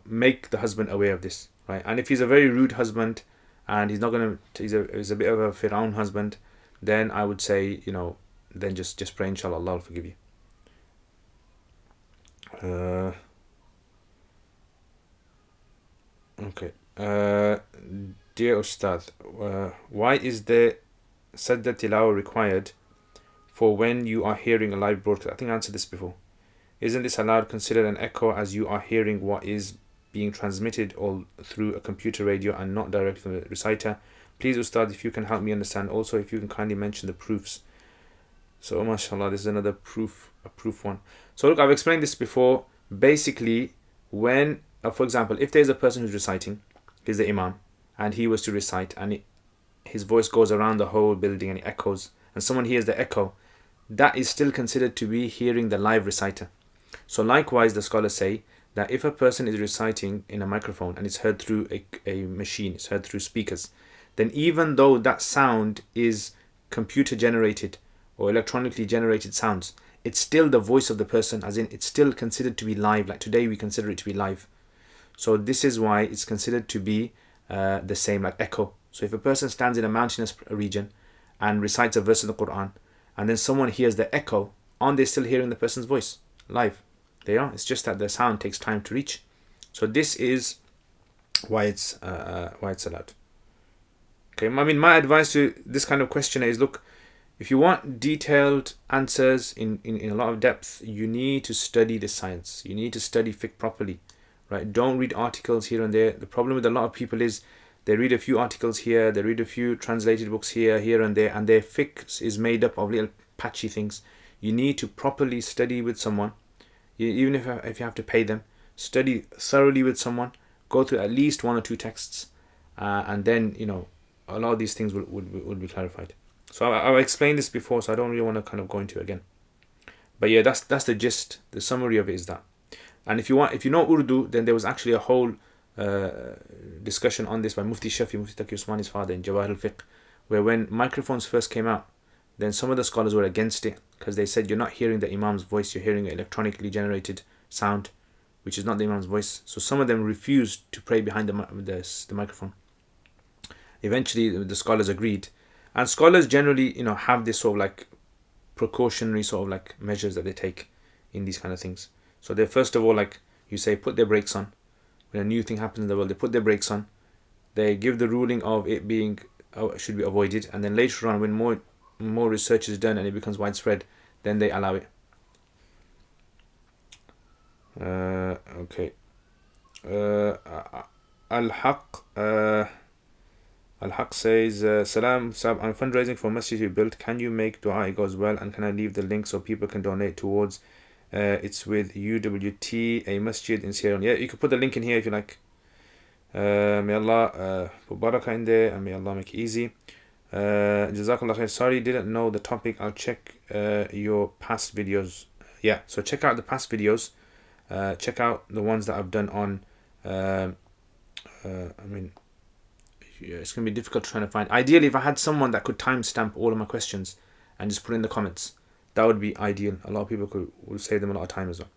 make the husband aware of this, right? And if he's a very rude husband and he's a bit of a Firaun husband, then I would say, then just pray, inshallah, Allah will forgive you. Okay. Dear Ustad, why is the Sadda Tilawa required for when you are hearing a live broadcast? I think I answered this before. Isn't this allowed considered an echo as you are hearing what is being transmitted all through a computer radio and not directly from the reciter? Please, Ustad, if you can help me understand. Also, if you can kindly mention the proofs. So, mashallah, this is another proof, a proof one. So, look, I've explained this before. Basically, when, for example, if there's a person who's reciting, he's the Imam, and he was to recite, and his voice goes around the whole building and it echoes, and someone hears the echo, that is still considered to be hearing the live reciter. So likewise, the scholars say that if a person is reciting in a microphone and it's heard through a machine, it's heard through speakers, then even though that sound is computer generated or electronically generated sounds, it's still the voice of the person, as in it's still considered to be live. Like today we consider it to be live. So this is why it's considered to be the same, like echo. So if a person stands in a mountainous region and recites a verse of the Quran, and then someone hears the echo, aren't they still hearing the person's voice live? They are. It's just that the sound takes time to reach. So this is why it's allowed. Okay. I mean, my advice to this kind of questioner is, look, if you want detailed answers in a lot of depth, you need to study the science. You need to study fiqh properly, right? Don't read articles here and there. The problem with a lot of people is they read a few articles here, they read a few translated books here and there, and their fiqh is made up of little patchy things. You need to properly study with someone, even if you have to pay them. Study thoroughly with someone go through at least 1 or 2 texts, and then a lot of these things would be clarified. So I've explained this before, so I don't really want to kind of go into it again. But yeah, that's the gist. The summary of it is that. And if you know Urdu, then there was actually a whole discussion on this by Mufti Taqi Usmani's father in Jawahir al-Fiqh, where when microphones first came out, then some of the scholars were against it because they said you're not hearing the Imam's voice, you're hearing an electronically generated sound, which is not the Imam's voice. So some of them refused to pray behind the microphone. Eventually, the scholars agreed, and scholars generally, have this sort of like precautionary sort of like measures that they take in these kind of things. So they first of all, like you say, put their brakes on. When a new thing happens in the world, they put their brakes on. They give the ruling of it being should be avoided, and then later on, when more research is done and it becomes widespread, then they allow it. Okay. Al-Haq says, Salam, Sab, I'm fundraising for masjid you built. Can you make dua? It goes well. And can I leave the link so people can donate towards? It's with UWT, a masjid in Sierra Leone. Yeah, you can put the link in here if you like. May Allah put barakah in there, and may Allah make it easy. Jazakallah khair. Sorry, didn't know the topic. I'll check your past videos. Yeah, so check out the past videos. Check out the ones that I've done on it's going to be difficult trying to find. Ideally, if I had someone that could timestamp all of my questions and just put in the comments, that would be ideal. A lot of people would save them a lot of time as well.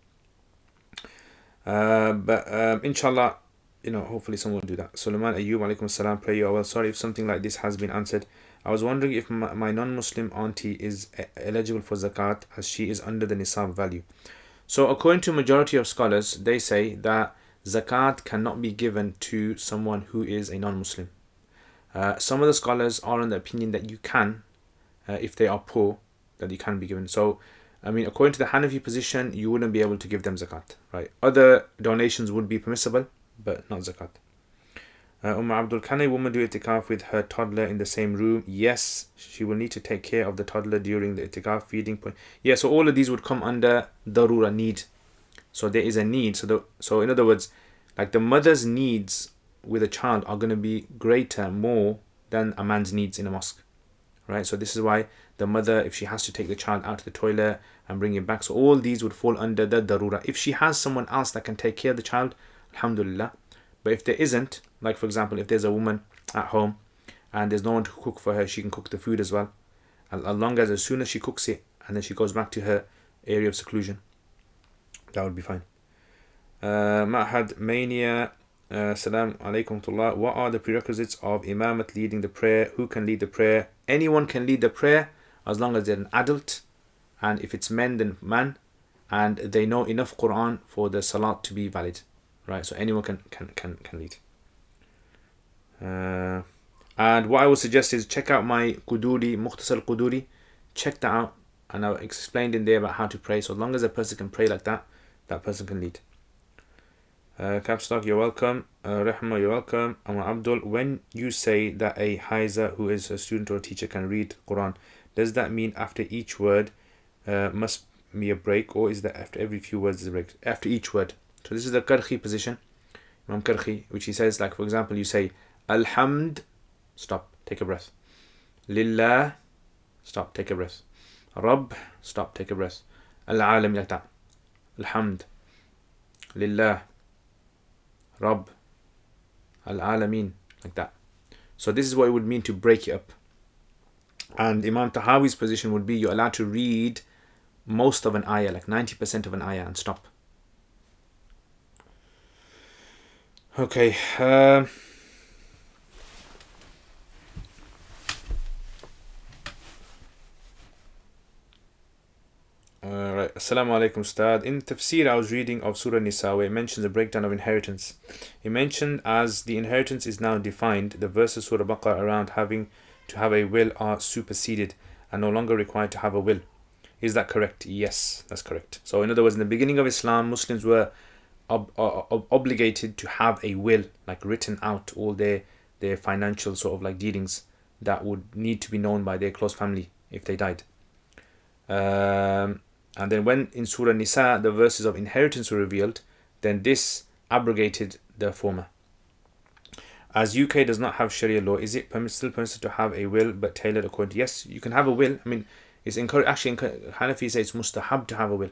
But inshallah, hopefully someone will do that. Sulaiman Ayyub, alaikum salam, pray you are well. Sorry if something like this has been answered. I was wondering if my non-Muslim auntie is eligible for zakat as she is under the nisab value. So according to majority of scholars, they say that zakat cannot be given to someone who is a non-Muslim. Some of the scholars are on the opinion that you can, if they are poor, that you can be given. So, according to the Hanafi position, you wouldn't be able to give them zakat, right? Other donations would be permissible, but not zakat. Abdul, can a woman do itikaf with her toddler in the same room? Yes, she will need to take care of the toddler during the itikaf feeding point. Yeah, so all of these would come under darura, need. So there is a need. So in other words, like the mother's needs with a child are going to be more than a man's needs in a mosque, right? So this is why the mother, if she has to take the child out to the toilet and bring him back, so all these would fall under the darura. If she has someone else that can take care of the child, alhamdulillah. But if there isn't, like for example, if there's a woman at home and there's no one to cook for her, she can cook the food as well, as long as soon as she cooks it and then she goes back to her area of seclusion, that would be fine. Ma'had Mania, Salam alaikum tullah. What are the prerequisites of imamat, leading the prayer? Who can lead the prayer? Anyone can lead the prayer as long as they're an adult, and if it's men, then man, and they know enough Quran for the salat to be valid, right? So anyone can lead. And what I would suggest is check out my Quduri, Mukhtasar Quduri. Check that out, and I explained in there about how to pray. So as long as a person can pray like that, that person can lead. Capstock, you're welcome. Rahma, you're welcome. Amma Abdul, when you say that a Haiza who is a student or a teacher can read Quran, does that mean after each word must be a break, or is that after every few words is a break? After each word. So this is the Karhi position, Imam Karhi, which he says, like for example, you say Alhamd, stop, take a breath. Lillah, stop, take a breath. Rabb, stop, take a breath. Al-Alam, like that. Alhamd, Lillah, Rabb, Al-Alamin, like that. So this is what it would mean to break it up. And Imam Tahawi's position would be you're allowed to read most of an ayah, like 90% of an ayah, and stop. Okay. Alright, Assalamu alaikum Ustad. In Tafsir I was reading of Surah Nisa where it mentions the breakdown of inheritance. It mentioned as the inheritance is now defined, the verses Surah Baqarah around having to have a will are superseded and no longer required to have a will. Is that correct? Yes, that's correct. So in other words, in the beginning of Islam, Muslims were obligated to have a will, like written out all their financial sort of like dealings that would need to be known by their close family if they died. And then when in Surah Nisa the verses of inheritance were revealed, then this abrogated the former. As UK does not have Sharia law, is it still permissible to have a will but tailored according to... Yes, you can have a will. I mean, it's encouraged. Actually, Hanafi say it's mustahab to have a will.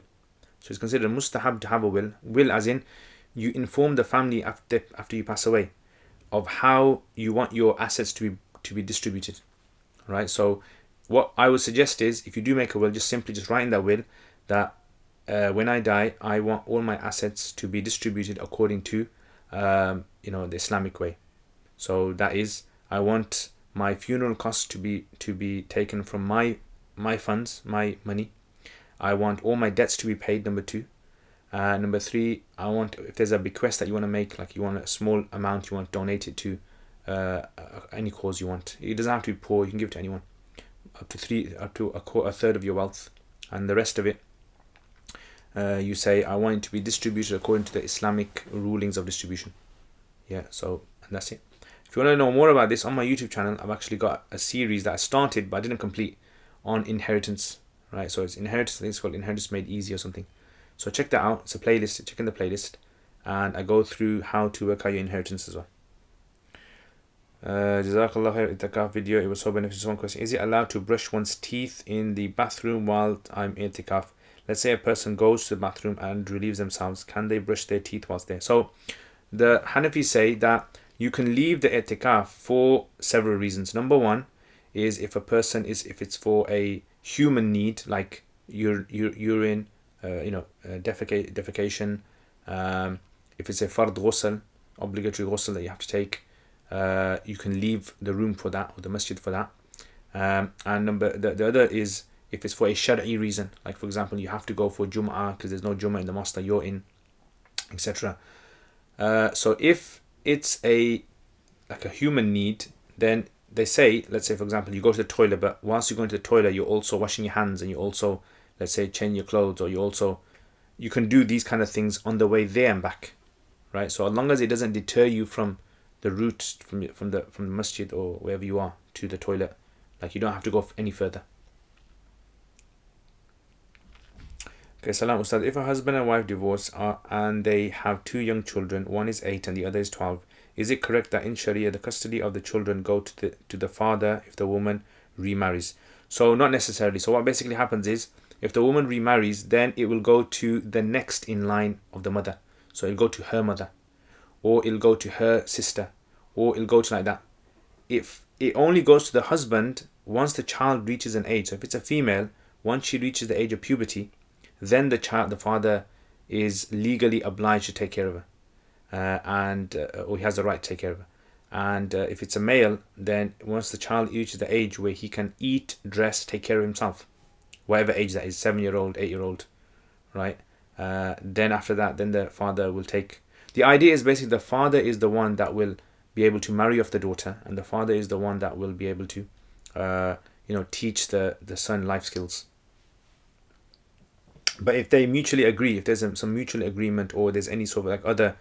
So it's considered mustahab to have a will. Will as in, you inform the family after you pass away of how you want your assets to be distributed. Right? So what I would suggest is, if you do make a will, just simply write in that will that when I die, I want all my assets to be distributed according to the Islamic way. So that is, I want my funeral costs to be taken from my funds, my money. I want all my debts to be paid, number 2. Number 3, I want, if there's a bequest that you want to make, like you want a small amount, you want to donate it to any cause you want. It doesn't have to be poor, you can give it to anyone. Up to a third of your wealth. And the rest of it, you say, I want it to be distributed according to the Islamic rulings of distribution. Yeah, so, and that's it. If you want to know more about this, on my YouTube channel, I've actually got a series that I started but I didn't complete on inheritance. Right, so it's inheritance. I think it's called Inheritance Made Easy or something. So check that out. It's a playlist. Check in the playlist, and I go through how to work out your inheritance as well. Jazakallah khair, itikaf video. It was so beneficial. One question: is it allowed to brush one's teeth in the bathroom while I'm itikaf? Let's say a person goes to the bathroom and relieves themselves. Can they brush their teeth whilst there? So the Hanafis say that you can leave the itikaf for several reasons. Number 1 is if it's for a human need, like urine, defecation. If it's a fard ghusl, obligatory ghusl that you have to take, you can leave the room for that, or the masjid for that. And the other is if it's for a shar'i reason, like for example you have to go for Jum'ah because there's no Jum'ah in the mosque that you're in, etc. So if it's a human need, then they say, let's say for example you go to the toilet, but whilst you're going to the toilet you're also washing your hands, and you also, let's say, change your clothes, or you can do these kind of things on the way there and back, right? So as long as it doesn't deter you from the route from the masjid or wherever you are to the toilet, like you don't have to go any further. Okay, Salam Ustad. If a husband and wife divorce and they have 2 young children, one is 8 and the other is 12, is it correct that in Sharia the custody of the children go to the father if the woman remarries? So not necessarily. So what basically happens is, if the woman remarries, then it will go to the next in line of the mother. So it'll go to her mother, or it'll go to her sister, or it'll go to like that. If it only goes to the husband once the child reaches an age. So if it's a female, once she reaches the age of puberty, then the father is legally obliged to take care of her. Or he has the right to take care of her. And if it's a male, then once the child reaches the age where he can eat, dress, take care of himself, whatever age that is, 7-year-old, 8-year-old, right? Then after that, then the father will take... The idea is basically the father is the one that will be able to marry off the daughter, and the father is the one that will be able to teach the son life skills. But if they mutually agree, if there's some mutual agreement, or there's any sort of other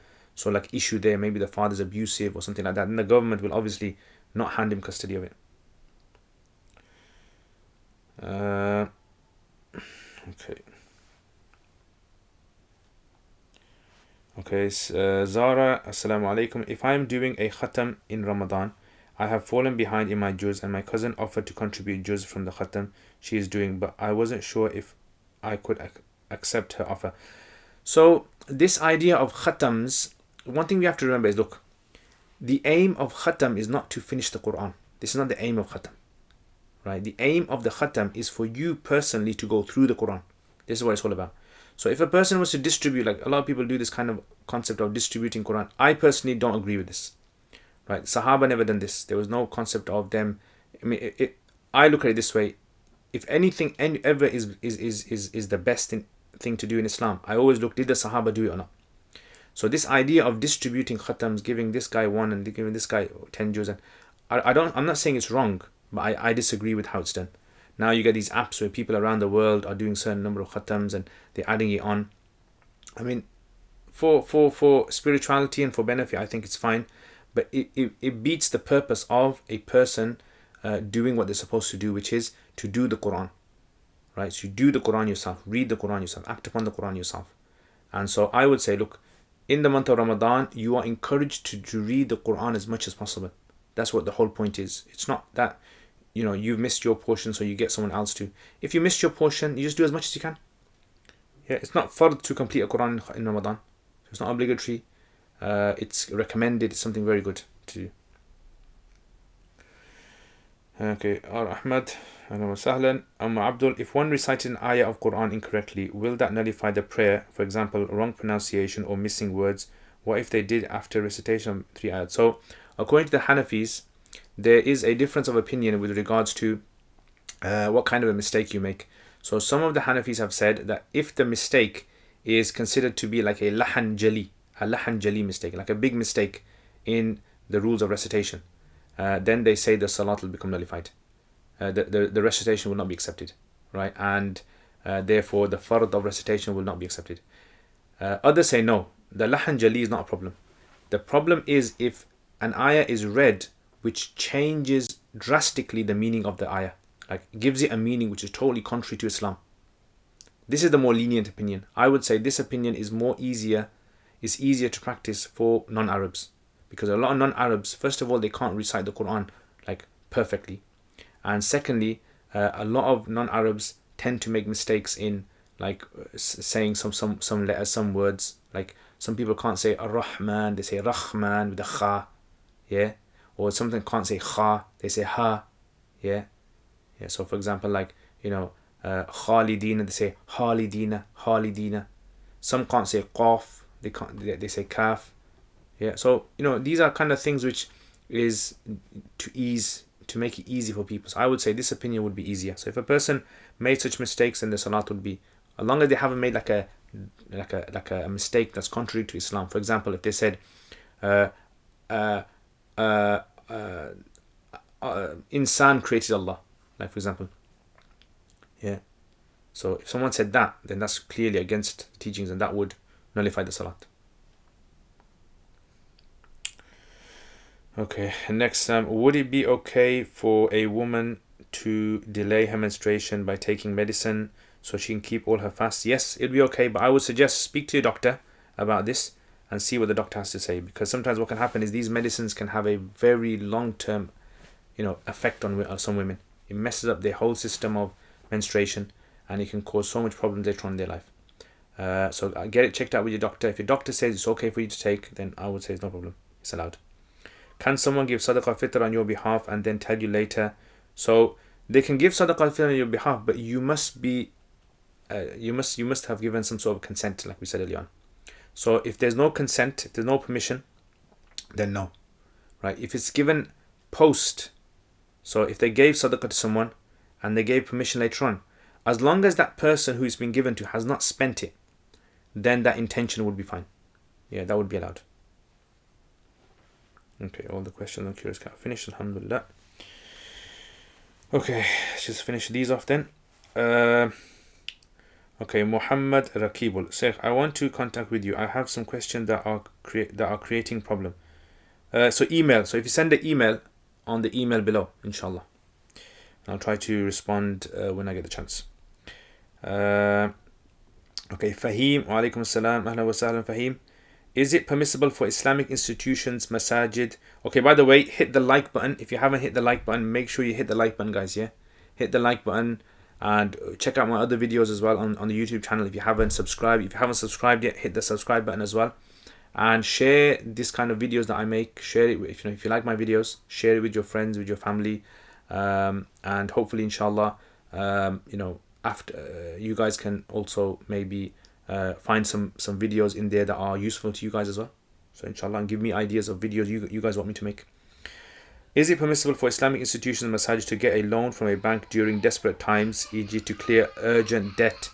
issue there, maybe the father's abusive or something like that, then the government will obviously not hand him custody of it. Okay, Zara, Assalamu alaikum. If I am doing a khatam in Ramadan, I have fallen behind in my juz, and my cousin offered to contribute juz from the khatam she is doing, but I wasn't sure if I could accept her offer. So this idea of khatams, one thing we have to remember is, look, the aim of khatam is not to finish the Quran. This is not the aim of khatam, right? The aim of the khatam is for you personally to go through the Quran. This is what it's all about. So if a person was to distribute, like a lot of people do this kind of concept of distributing Quran, I personally don't agree with this, right? Sahaba never done this. There was no concept of them. I mean, I look at it this way: if anything ever is the best thing to do in Islam, I always look, did the Sahaba do it or not? So this idea of distributing khatams, giving this guy 1 and giving this guy 10 juz, I'm not saying it's wrong, but I disagree with how it's done. Now you get these apps where people around the world are doing certain number of khatams and they're adding it on. I mean, for spirituality and for benefit, I think it's fine, but it beats the purpose of a person doing what they're supposed to do, which is to do the Quran, right? So you do the Quran yourself, read the Quran yourself, act upon the Quran yourself. And so I would say, look, in the month of Ramadan, you are encouraged to read the Quran as much as possible. That's what the whole point is. It's not that, you've missed your portion, so you get someone else to. If you missed your portion, you just do as much as you can. Yeah, it's not fard to complete a Quran in Ramadan. It's not obligatory. It's recommended. It's something very good to do. Okay, Ahmad, Sahlan, Abdul, if one recited an ayah of Quran incorrectly, will that nullify the prayer? For example, wrong pronunciation or missing words. What if they did after recitation of 3 ayahs? So, according to the Hanafis, there is a difference of opinion with regards to what kind of a mistake you make. So, some of the Hanafis have said that if the mistake is considered to be like a lahan jali mistake, like a big mistake in the rules of recitation, then they say the salat will become nullified. The recitation will not be accepted, right? And therefore the fard of recitation will not be accepted. Others say no, the lahan jali is not a problem. The problem is if an ayah is read which changes drastically the meaning of the ayah, like gives it a meaning which is totally contrary to Islam. This is the more lenient opinion. I would say this opinion is easier to practice for non-Arabs. Because a lot of non-Arabs, first of all, they can't recite the Quran like perfectly. And secondly, a lot of non-Arabs tend to make mistakes in like saying some letters, some words. Like some people can't say ar-Rahman, they say Rahman with a kha. Yeah? Or something can't say kha, they say ha. Yeah? Yeah. So for example, like, Khalidina, they say Halidina. Some can't say qaf, they say kaf. Yeah, so these are kind of things which is to make it easy for people. So I would say this opinion would be easier. So if a person made such mistakes, then the salat would be, as long as they haven't made like a mistake that's contrary to Islam. For example, if they said insan created Allah, like for example. Yeah. So if someone said that, then that's clearly against the teachings, and that would nullify the salat. Okay, next, would it be okay for a woman to delay her menstruation by taking medicine so she can keep all her fasts? Yes, it'd be okay, but I would suggest speak to your doctor about this and see what the doctor has to say, because sometimes what can happen is these medicines can have a very long-term, effect on some women. It messes up their whole system of menstruation, and it can cause so much problems later on in their life. So get it checked out with your doctor. If your doctor says it's okay for you to take, then I would say it's no problem. It's allowed. Can someone give sadaqah fitr on your behalf and then tell you later? So they can give sadaqah fitr on your behalf, but you must be, you must have given some sort of consent, like we said earlier on. So if there's no consent, if there's no permission, then no, right? If it's given post, so if they gave sadaqah to someone and they gave permission later on, as long as that person who it's been given to has not spent it, then that intention would be fine. Yeah, that would be allowed. Okay, all the questions on Curious Cat finished, alhamdulillah. Okay, let's just finish these off then. Okay, Muhammad Rakibul. Sheikh, I want to contact with you. I have some questions that are creating problem. So email. So if you send the email on the email below, inshallah. I'll try to respond when I get the chance. Okay, Fahim. Wa alaikum assalam. Ahlan wa sahlan, Fahim. Is it permissible for Islamic institutions, masajid? Okay, by the way, hit the like button. If you haven't hit the like button, make sure you hit the like button, guys, yeah? Hit the like button and check out my other videos as well on the YouTube channel if you haven't subscribed. If you haven't subscribed yet, hit the subscribe button as well. And share this kind of videos that I make. Share it if you like my videos. Share it with your friends, with your family. And hopefully, inshallah, after you guys can also maybe find some videos in there that are useful to you guys as well. So inshallah, and give me ideas of videos you guys want me to make. Is it permissible for Islamic institutions and masajid to get a loan from a bank during desperate times, e.g. to clear urgent debt?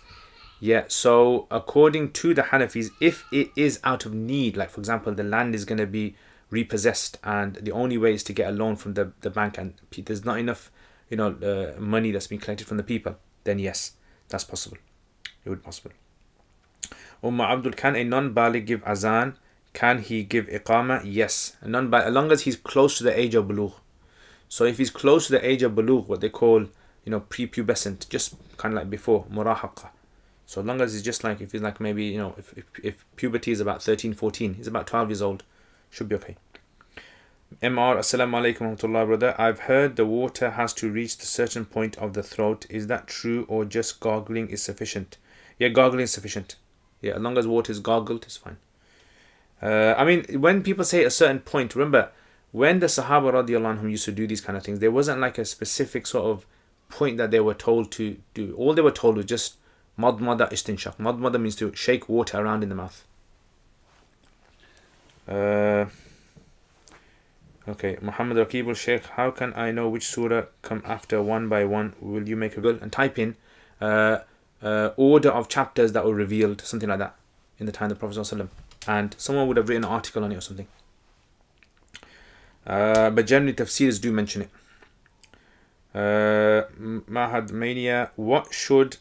Yeah, so according to the Hanafis, if it is out of need, like for example, the land is going to be repossessed and the only way is to get a loan from the bank and there's not enough money that's been collected from the people, then yes, that's possible. It would be possible. Abdul, can a non-baligh give azan? Can he give iqama? Yes. As long as he's close to the age of bulugh. So if he's close to the age of bulugh, what they call, prepubescent, just kind of like before, murahaqa. So as long as it's just like, if it's like maybe, if puberty is about 13, 14, he's about 12 years old, should be okay. MR, Assalamu alaikum warahmatullah, brother. I've heard the water has to reach the certain point of the throat. Is that true, or just gargling is sufficient? Yeah, gargling is sufficient. Yeah, as long as water is gargled, it's fine. I mean, when people say a certain point, remember, when the Sahaba radiallahu anhum used to do these kind of things, there wasn't like a specific sort of point that they were told to do. All they were told was just madmada istinshaq. Madmada means to shake water around in the mouth. Okay, Muhammad Raqibul Sheikh, how can I know which surah come after one by one? Will you make a Google and type in order of chapters that were revealed, something like that, in the time of the Prophet ﷺ, and someone would have written an article on it or something. But generally tafsirs do mention it. Mahad Mania, what should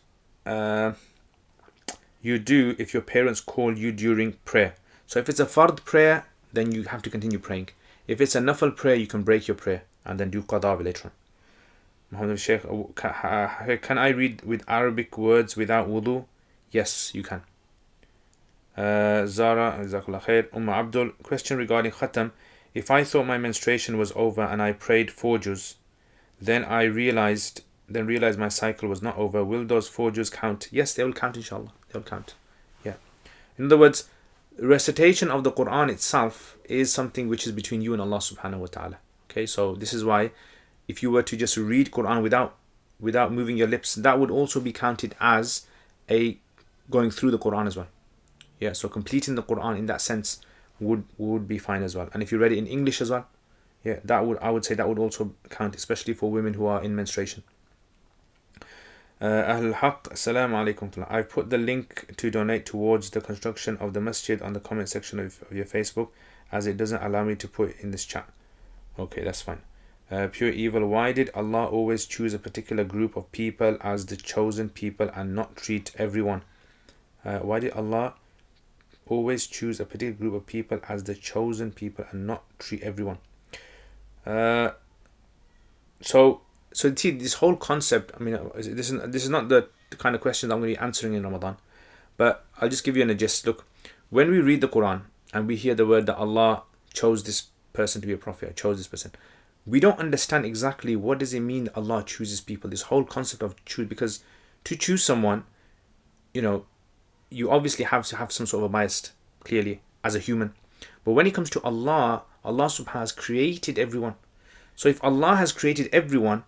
you do if your parents call you during prayer? So if it's a fard prayer, then you have to continue praying. If it's a nafal prayer, you can break your prayer and then do qada later on. Muhammad Sheikh, can I read with Arabic words without wudu? Yes, you can. Zara, Jazakallah khair. Abdul, question regarding khatam. If I thought my menstruation was over and I prayed 4 juz, then realized my cycle was not over, will those 4 juz count? Yes, they will count, inshallah. They will count. Yeah. In other words, recitation of the Quran itself is something which is between you and Allah subhanahu wa ta'ala. Okay, so this is why if you were to just read Quran without moving your lips, that would also be counted as a going through the Quran as well. Yeah, so completing the Quran in that sense would be fine as well. And if you read it in English as well, yeah, I would say that would also count, especially for women who are in menstruation. Ahl al-Haq, Assalamu alaikum. I've put the link to donate towards the construction of the masjid on the comment section of your Facebook, as it doesn't allow me to put it in this chat. Okay, that's fine. Pure evil, why did Allah always choose a particular group of people as the chosen people and not treat everyone? Why did Allah always choose a particular group of people as the chosen people and not treat everyone? So see, this whole concept, I mean, this is not the kind of question I'm going to be answering in Ramadan, but I'll just give you a gist. Look, when we read the Quran and we hear the word that Allah chose this person to be a prophet, chose this person, we don't understand exactly what does it mean that Allah chooses people, this whole concept of choose, because to choose someone, you obviously have to have some sort of a bias, clearly, as a human. But when it comes to Allah, Allah subhanahu wa ta'ala has created everyone. So if Allah has created everyone,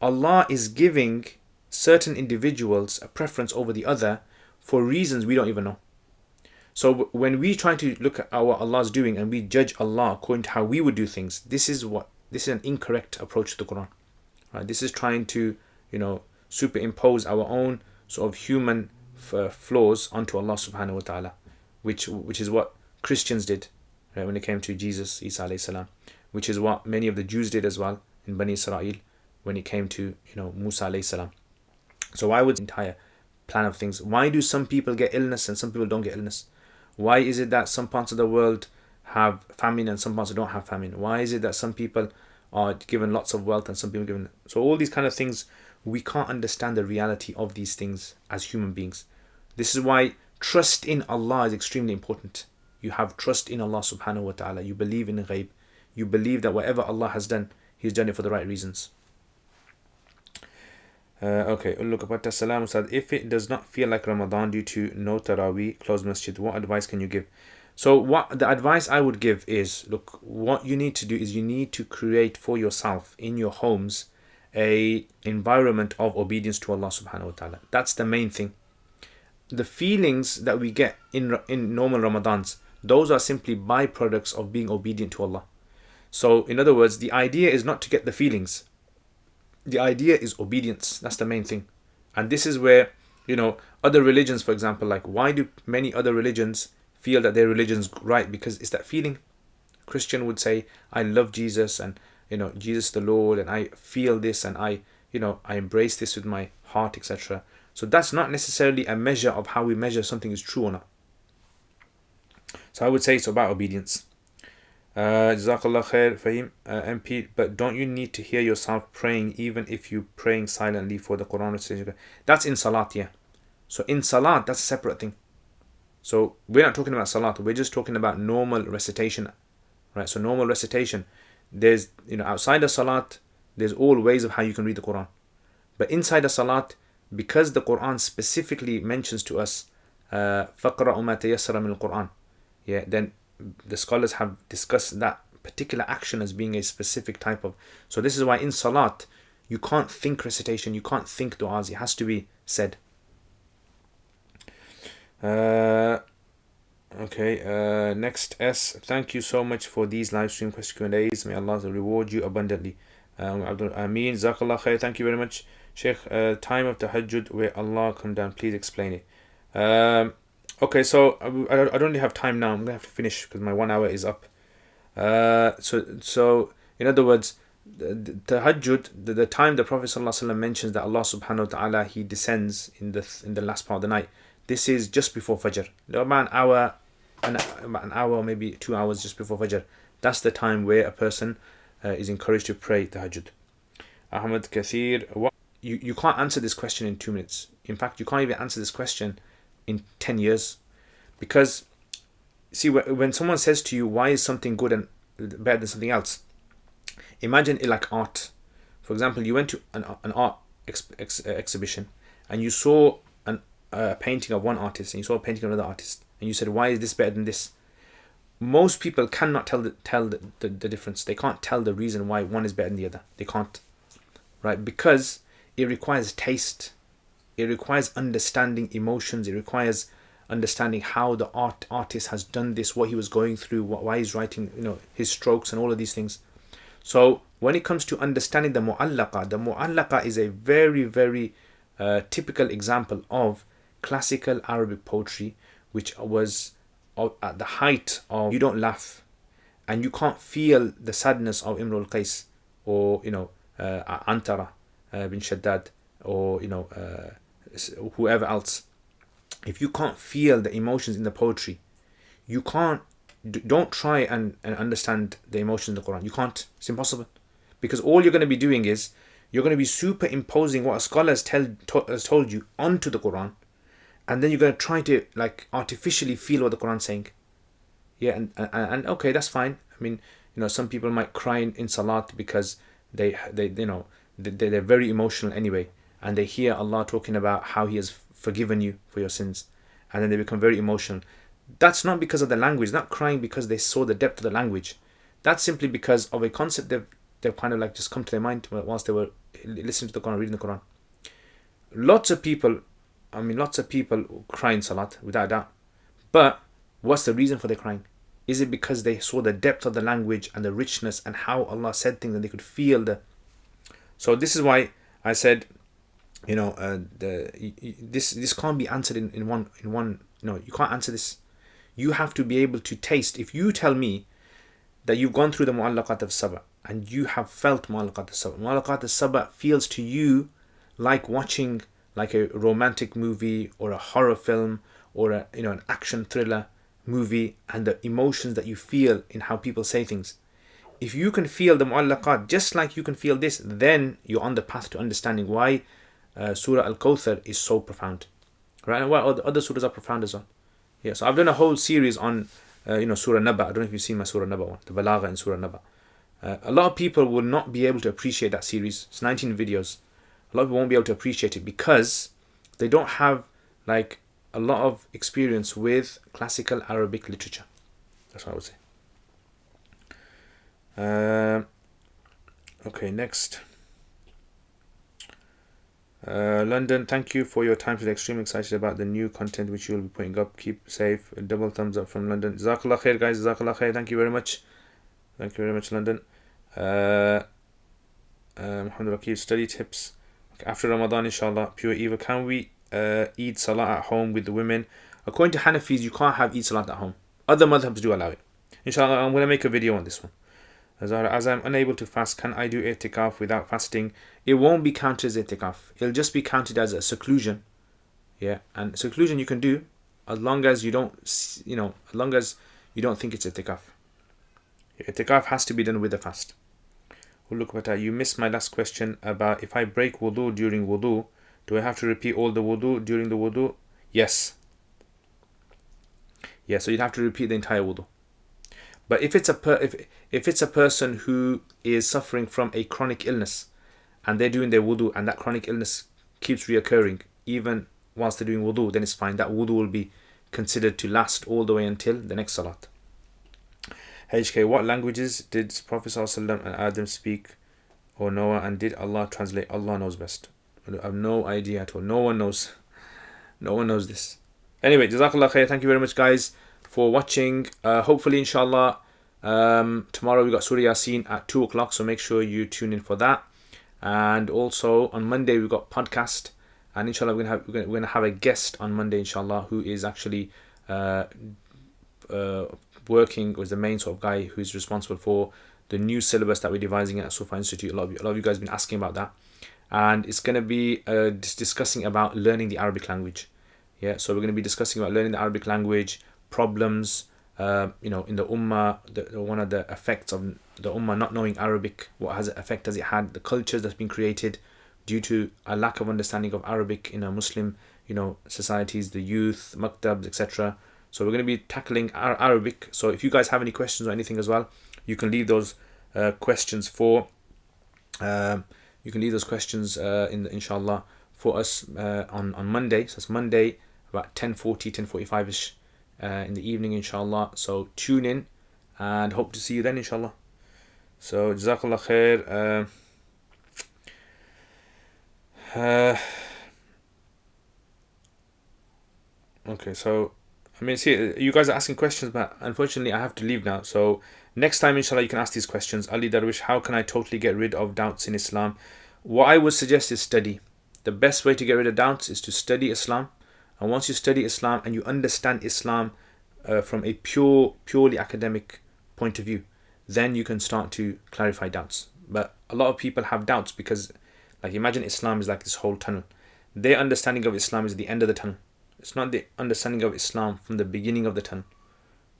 Allah is giving certain individuals a preference over the other for reasons we don't even know. So when we try to look at what Allah's doing and we judge Allah according to how we would do things, this is an incorrect approach to the Quran. Right? This is trying to, superimpose our own sort of human flaws onto Allah subhanahu wa ta'ala, which is what Christians did, right, when it came to Jesus, Isa alayhi salam, which is what many of the Jews did as well in Bani Israel when it came to Musa alayhi salam. So why would the entire plan of things? Why do some people get illness and some people don't get illness? Why is it that some parts of the world have famine and some parts don't have famine? Why is it that some people are given lots of wealth and some people given? So all these kind of things, we can't understand the reality of these things as human beings. This is why trust in Allah is extremely important. You have trust in Allah subhanahu wa ta'ala. You believe in ghaib. You believe that whatever Allah has done, He's done it for the right reasons. Okay, look about salam. If it does not feel like Ramadan due to no Taraweeh, closed masjid, what advice can you give? So what the advice I would give is, look, what you need to do is you need to create for yourself in your homes a environment of obedience to Allah subhanahu wa ta'ala. That's the main thing. The feelings that we get in normal Ramadans, those are simply byproducts of being obedient to Allah. So in other words, the idea is not to get the feelings. The idea is obedience. That's the main thing. And this is where, other religions, for example, like why do many other religions feel that their religion's right? Because it's that feeling. Christian would say, I love Jesus and, Jesus the Lord, and I feel this and I embrace this with my heart, etc. So that's not necessarily a measure of how we measure something is true or not. So I would say it's about obedience. Jazakallah khair, Fahim, MP, but don't you need to hear yourself praying even if you're praying silently for the Quran recitation? That's in Salat, yeah. So in salat, that's a separate thing. So we're not talking about salat, we're just talking about normal recitation, right? So normal recitation, there's, outside of salat, there's all ways of how you can read the Quran. But inside of salat, because the Quran specifically mentions to us, فَقْرَأُ مَا تَيَسَّرَ مِنَ الْقُرْآنِ, yeah, then the scholars have discussed that particular action as being a specific type of. So this is why in salat, you can't think recitation, you can't think du'as, it has to be said. Okay, next S. Thank you so much for these live stream question Q&As. May Allah reward you abundantly. Abdul Ameen, Jazakallah khair. Thank you very much. Sheikh, time of tahajjud where Allah come down. Please explain it. Okay, so I don't really have time now. I'm going to have to finish because my 1 hour is up. So in other words, the tahajjud, the time the Prophet ﷺ mentions that Allah subhanahu wa ta'ala, he descends in the last part of the night. This is just before Fajr. About an hour, maybe 2 hours just before Fajr. That's the time where a person is encouraged to pray tahajjud. Ahmad Kathir, you can't answer this question in 2 minutes. In fact, you can't even answer this question in 10 years. Because, see, when someone says to you, why is something good and better than something else? Imagine it like art. For example, you went to an art exhibition and you saw a painting of one artist and you saw a painting of another artist and you said, why is this better than this? Most people cannot tell the difference. They can't tell the reason why one is better than the other. They can't, right? Because it requires taste, it requires understanding emotions, it requires understanding how the artist has done this, what he was going through, why he's writing, his strokes and all of these things. So when it comes to understanding the mu'allaqa is a very, very typical example of classical Arabic poetry, which was at the height of, you don't laugh and you can't feel the sadness of Imrul Qais or Antara bin Shaddad or whoever else. If you can't feel the emotions in the poetry, you don't try and understand the emotions in the Quran. You can't. It's impossible. Because all you're going to be doing is you're going to be superimposing what a scholar has told you onto the Quran, and then you're going to try to artificially feel what the Quran's saying. Yeah, and okay, that's fine. I mean, some people might cry in salat because they're very emotional anyway, and they hear Allah talking about how He has forgiven you for your sins, and then they become very emotional. That's not because of the language, not crying because they saw the depth of the language. That's simply because of a concept they've kind of just come to their mind whilst they were listening to the Quran, reading the Quran. Lots of people cry in salat, without doubt. But what's the reason for their crying? Is it because they saw the depth of the language and the richness and how Allah said things and they could feel the... So this is why I said, this can't be answered in one. You can't answer this. You have to be able to taste. If you tell me that you've gone through the Mu'allaqat of Saba and you have felt Mu'allaqat of Saba, Mu'allaqat of Saba feels to you like watching like a romantic movie or a horror film or an action thriller movie, and the emotions that you feel in how people say things. If you can feel the Mu'allaqat just like you can feel this, then you're on the path to understanding why Surah Al-Kawthar is so profound, right? And why other surahs are profound as well. Yeah, so I've done a whole series on Surah Naba. I don't know if you've seen my Surah Naba one, the Balagha in Surah Naba. A lot of people will not be able to appreciate that series. It's 19 videos. A lot of people won't be able to appreciate it because they don't have a lot of experience with classical Arabic literature. That's what I would say. Okay, next. London, thank you for your time today. Extremely excited about the new content which you will be putting up. Keep safe. A double thumbs up from London. Jazakallah khair, guys. Jazakallah khair. Thank you very much. Thank you very much, London. Muhammad Rakib, study tips. Okay, after Ramadan, inshallah. Pure Eva, can we eat salah at home with the women? According to Hanafis, you can't have eat salah at home. Other madhabs do allow it. Inshallah, I'm going to make a video on this one. As I'm unable to fast, can I do i'tikaf without fasting? It won't be counted as i'tikaf. It'll just be counted as a seclusion. Yeah, and seclusion you can do as long as you don't, as long as you don't think it's i'tikaf. I'tikaf has to be done with a fast. You missed my last question about if I break wudu during wudu, Do I have to repeat all the wudu during the wudu? Yes. Yeah, so you'd have to repeat the entire wudu. But if it's a person who is suffering from a chronic illness and they're doing their wudu and that chronic illness keeps reoccurring even whilst they're doing wudu, then it's fine. That wudu will be considered to last all the way until the next salat. HK, what languages did Prophet ﷺ and Adam speak, or Noah, and did Allah translate? Allah knows best. I have no idea at all. No one knows. No one knows this. Anyway, Jazakallah khair. Thank you very much, guys, for watching. Hopefully, inshallah, tomorrow we got Surah Yasin at 2 o'clock, so make sure you tune in for that. And also on Monday we got podcast, and inshallah we're gonna have a guest on Monday, inshallah, who is actually working with the main sort of guy who's responsible for the new syllabus that we're devising at Sufa Institute. A lot of you guys have been asking about that, and it's going to be discussing about learning the Arabic language. Yeah, so we're going to be discussing about learning the Arabic language, problems, in the Ummah, one of the effects of the Ummah not knowing Arabic. What effect has it had? The cultures that's been created due to a lack of understanding of Arabic in a Muslim, societies, the youth, maktabs, etc. So we're going to be tackling Arabic. So if you guys have any questions or anything as well, you can leave those questions inshallah for us on Monday. So it's Monday about 10:40, 10:45ish in the evening, inshallah. So tune in and hope to see you then, inshallah. So Jazakallah khair. Okay, so see, you guys are asking questions, but unfortunately I have to leave now. So next time, inshallah, you can ask these questions. Ali Darwish, how can I totally get rid of doubts in Islam? What I would suggest is study. The best way to get rid of doubts is to study Islam. And once you study Islam and you understand Islam from a purely academic point of view, then you can start to clarify doubts. But a lot of people have doubts because, like, imagine Islam is like this whole tunnel. Their understanding of Islam is the end of the tunnel. It's not the understanding of Islam from the beginning of the tunnel,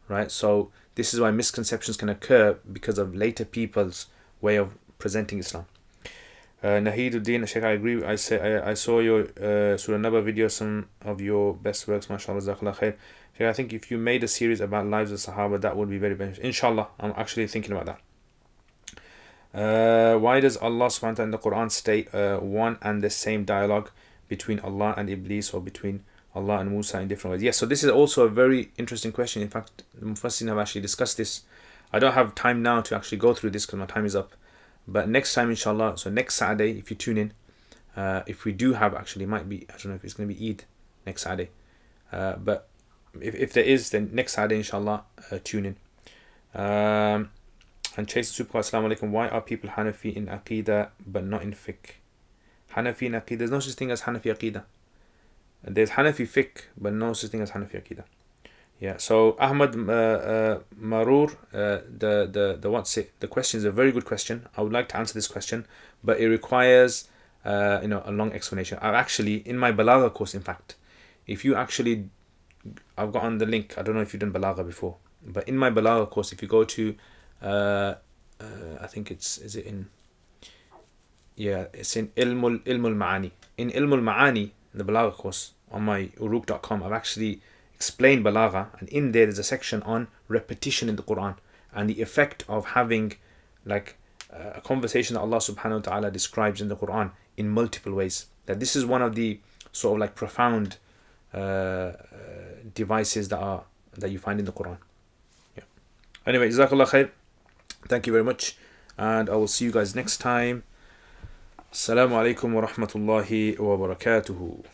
right? So this is why misconceptions can occur because of later people's way of presenting Islam. Nahiduddin, Sheikh, I agree. I saw your Surah Naba video, some of your best works, mashallah, jazakallah khair. Sheikh, I think if you made a series about lives of Sahaba, that would be very beneficial. Inshallah, I'm actually thinking about that. Why does Allah subhanahu wa ta'ala in the Quran state one and the same dialogue between Allah and Iblis, or between Allah and Musa in different ways? Yes, so this is also a very interesting question. In fact, the Mufassirin have actually discussed this. I don't have time now to actually go through this because my time is up. But next time, inshallah, so next Saturday, if you tune in, if we do have, actually, might be, I don't know if it's going to be Eid next Saturday. But if there is, then next Saturday, inshallah, tune in. And Chase Super, Assalamu alaikum. Why are people Hanafi in Aqidah but not in Fiqh? Hanafi in Aqidah, there's no such thing as Hanafi Aqidah. There's Hanafi Fiqh, but no such thing as Hanafi Aqidah. Yeah, so Ahmad Marur, the question is a very good question. I would like to answer this question, but it requires a long explanation. I've actually, in my Balagha course, in fact, if you actually, I've got on the link, I don't know if you've done Balagha before, but in my Balagha course, if you go to, I think it's in Ilmul Ma'ani. In Ilmul Ma'ani, in the Balagha course, on my uruk.com, I've actually explained Balagha, and in there's a section on repetition in the Quran and the effect of having like a conversation that Allah subhanahu wa ta'ala describes in the Quran in multiple ways. That this is one of the sort of like profound devices that you find in the Quran. Yeah. Anyway, Jazakallah khair. Thank you very much, and I will see you guys next time. Assalamu alaikum wa rahmatullahi wa barakatuhu.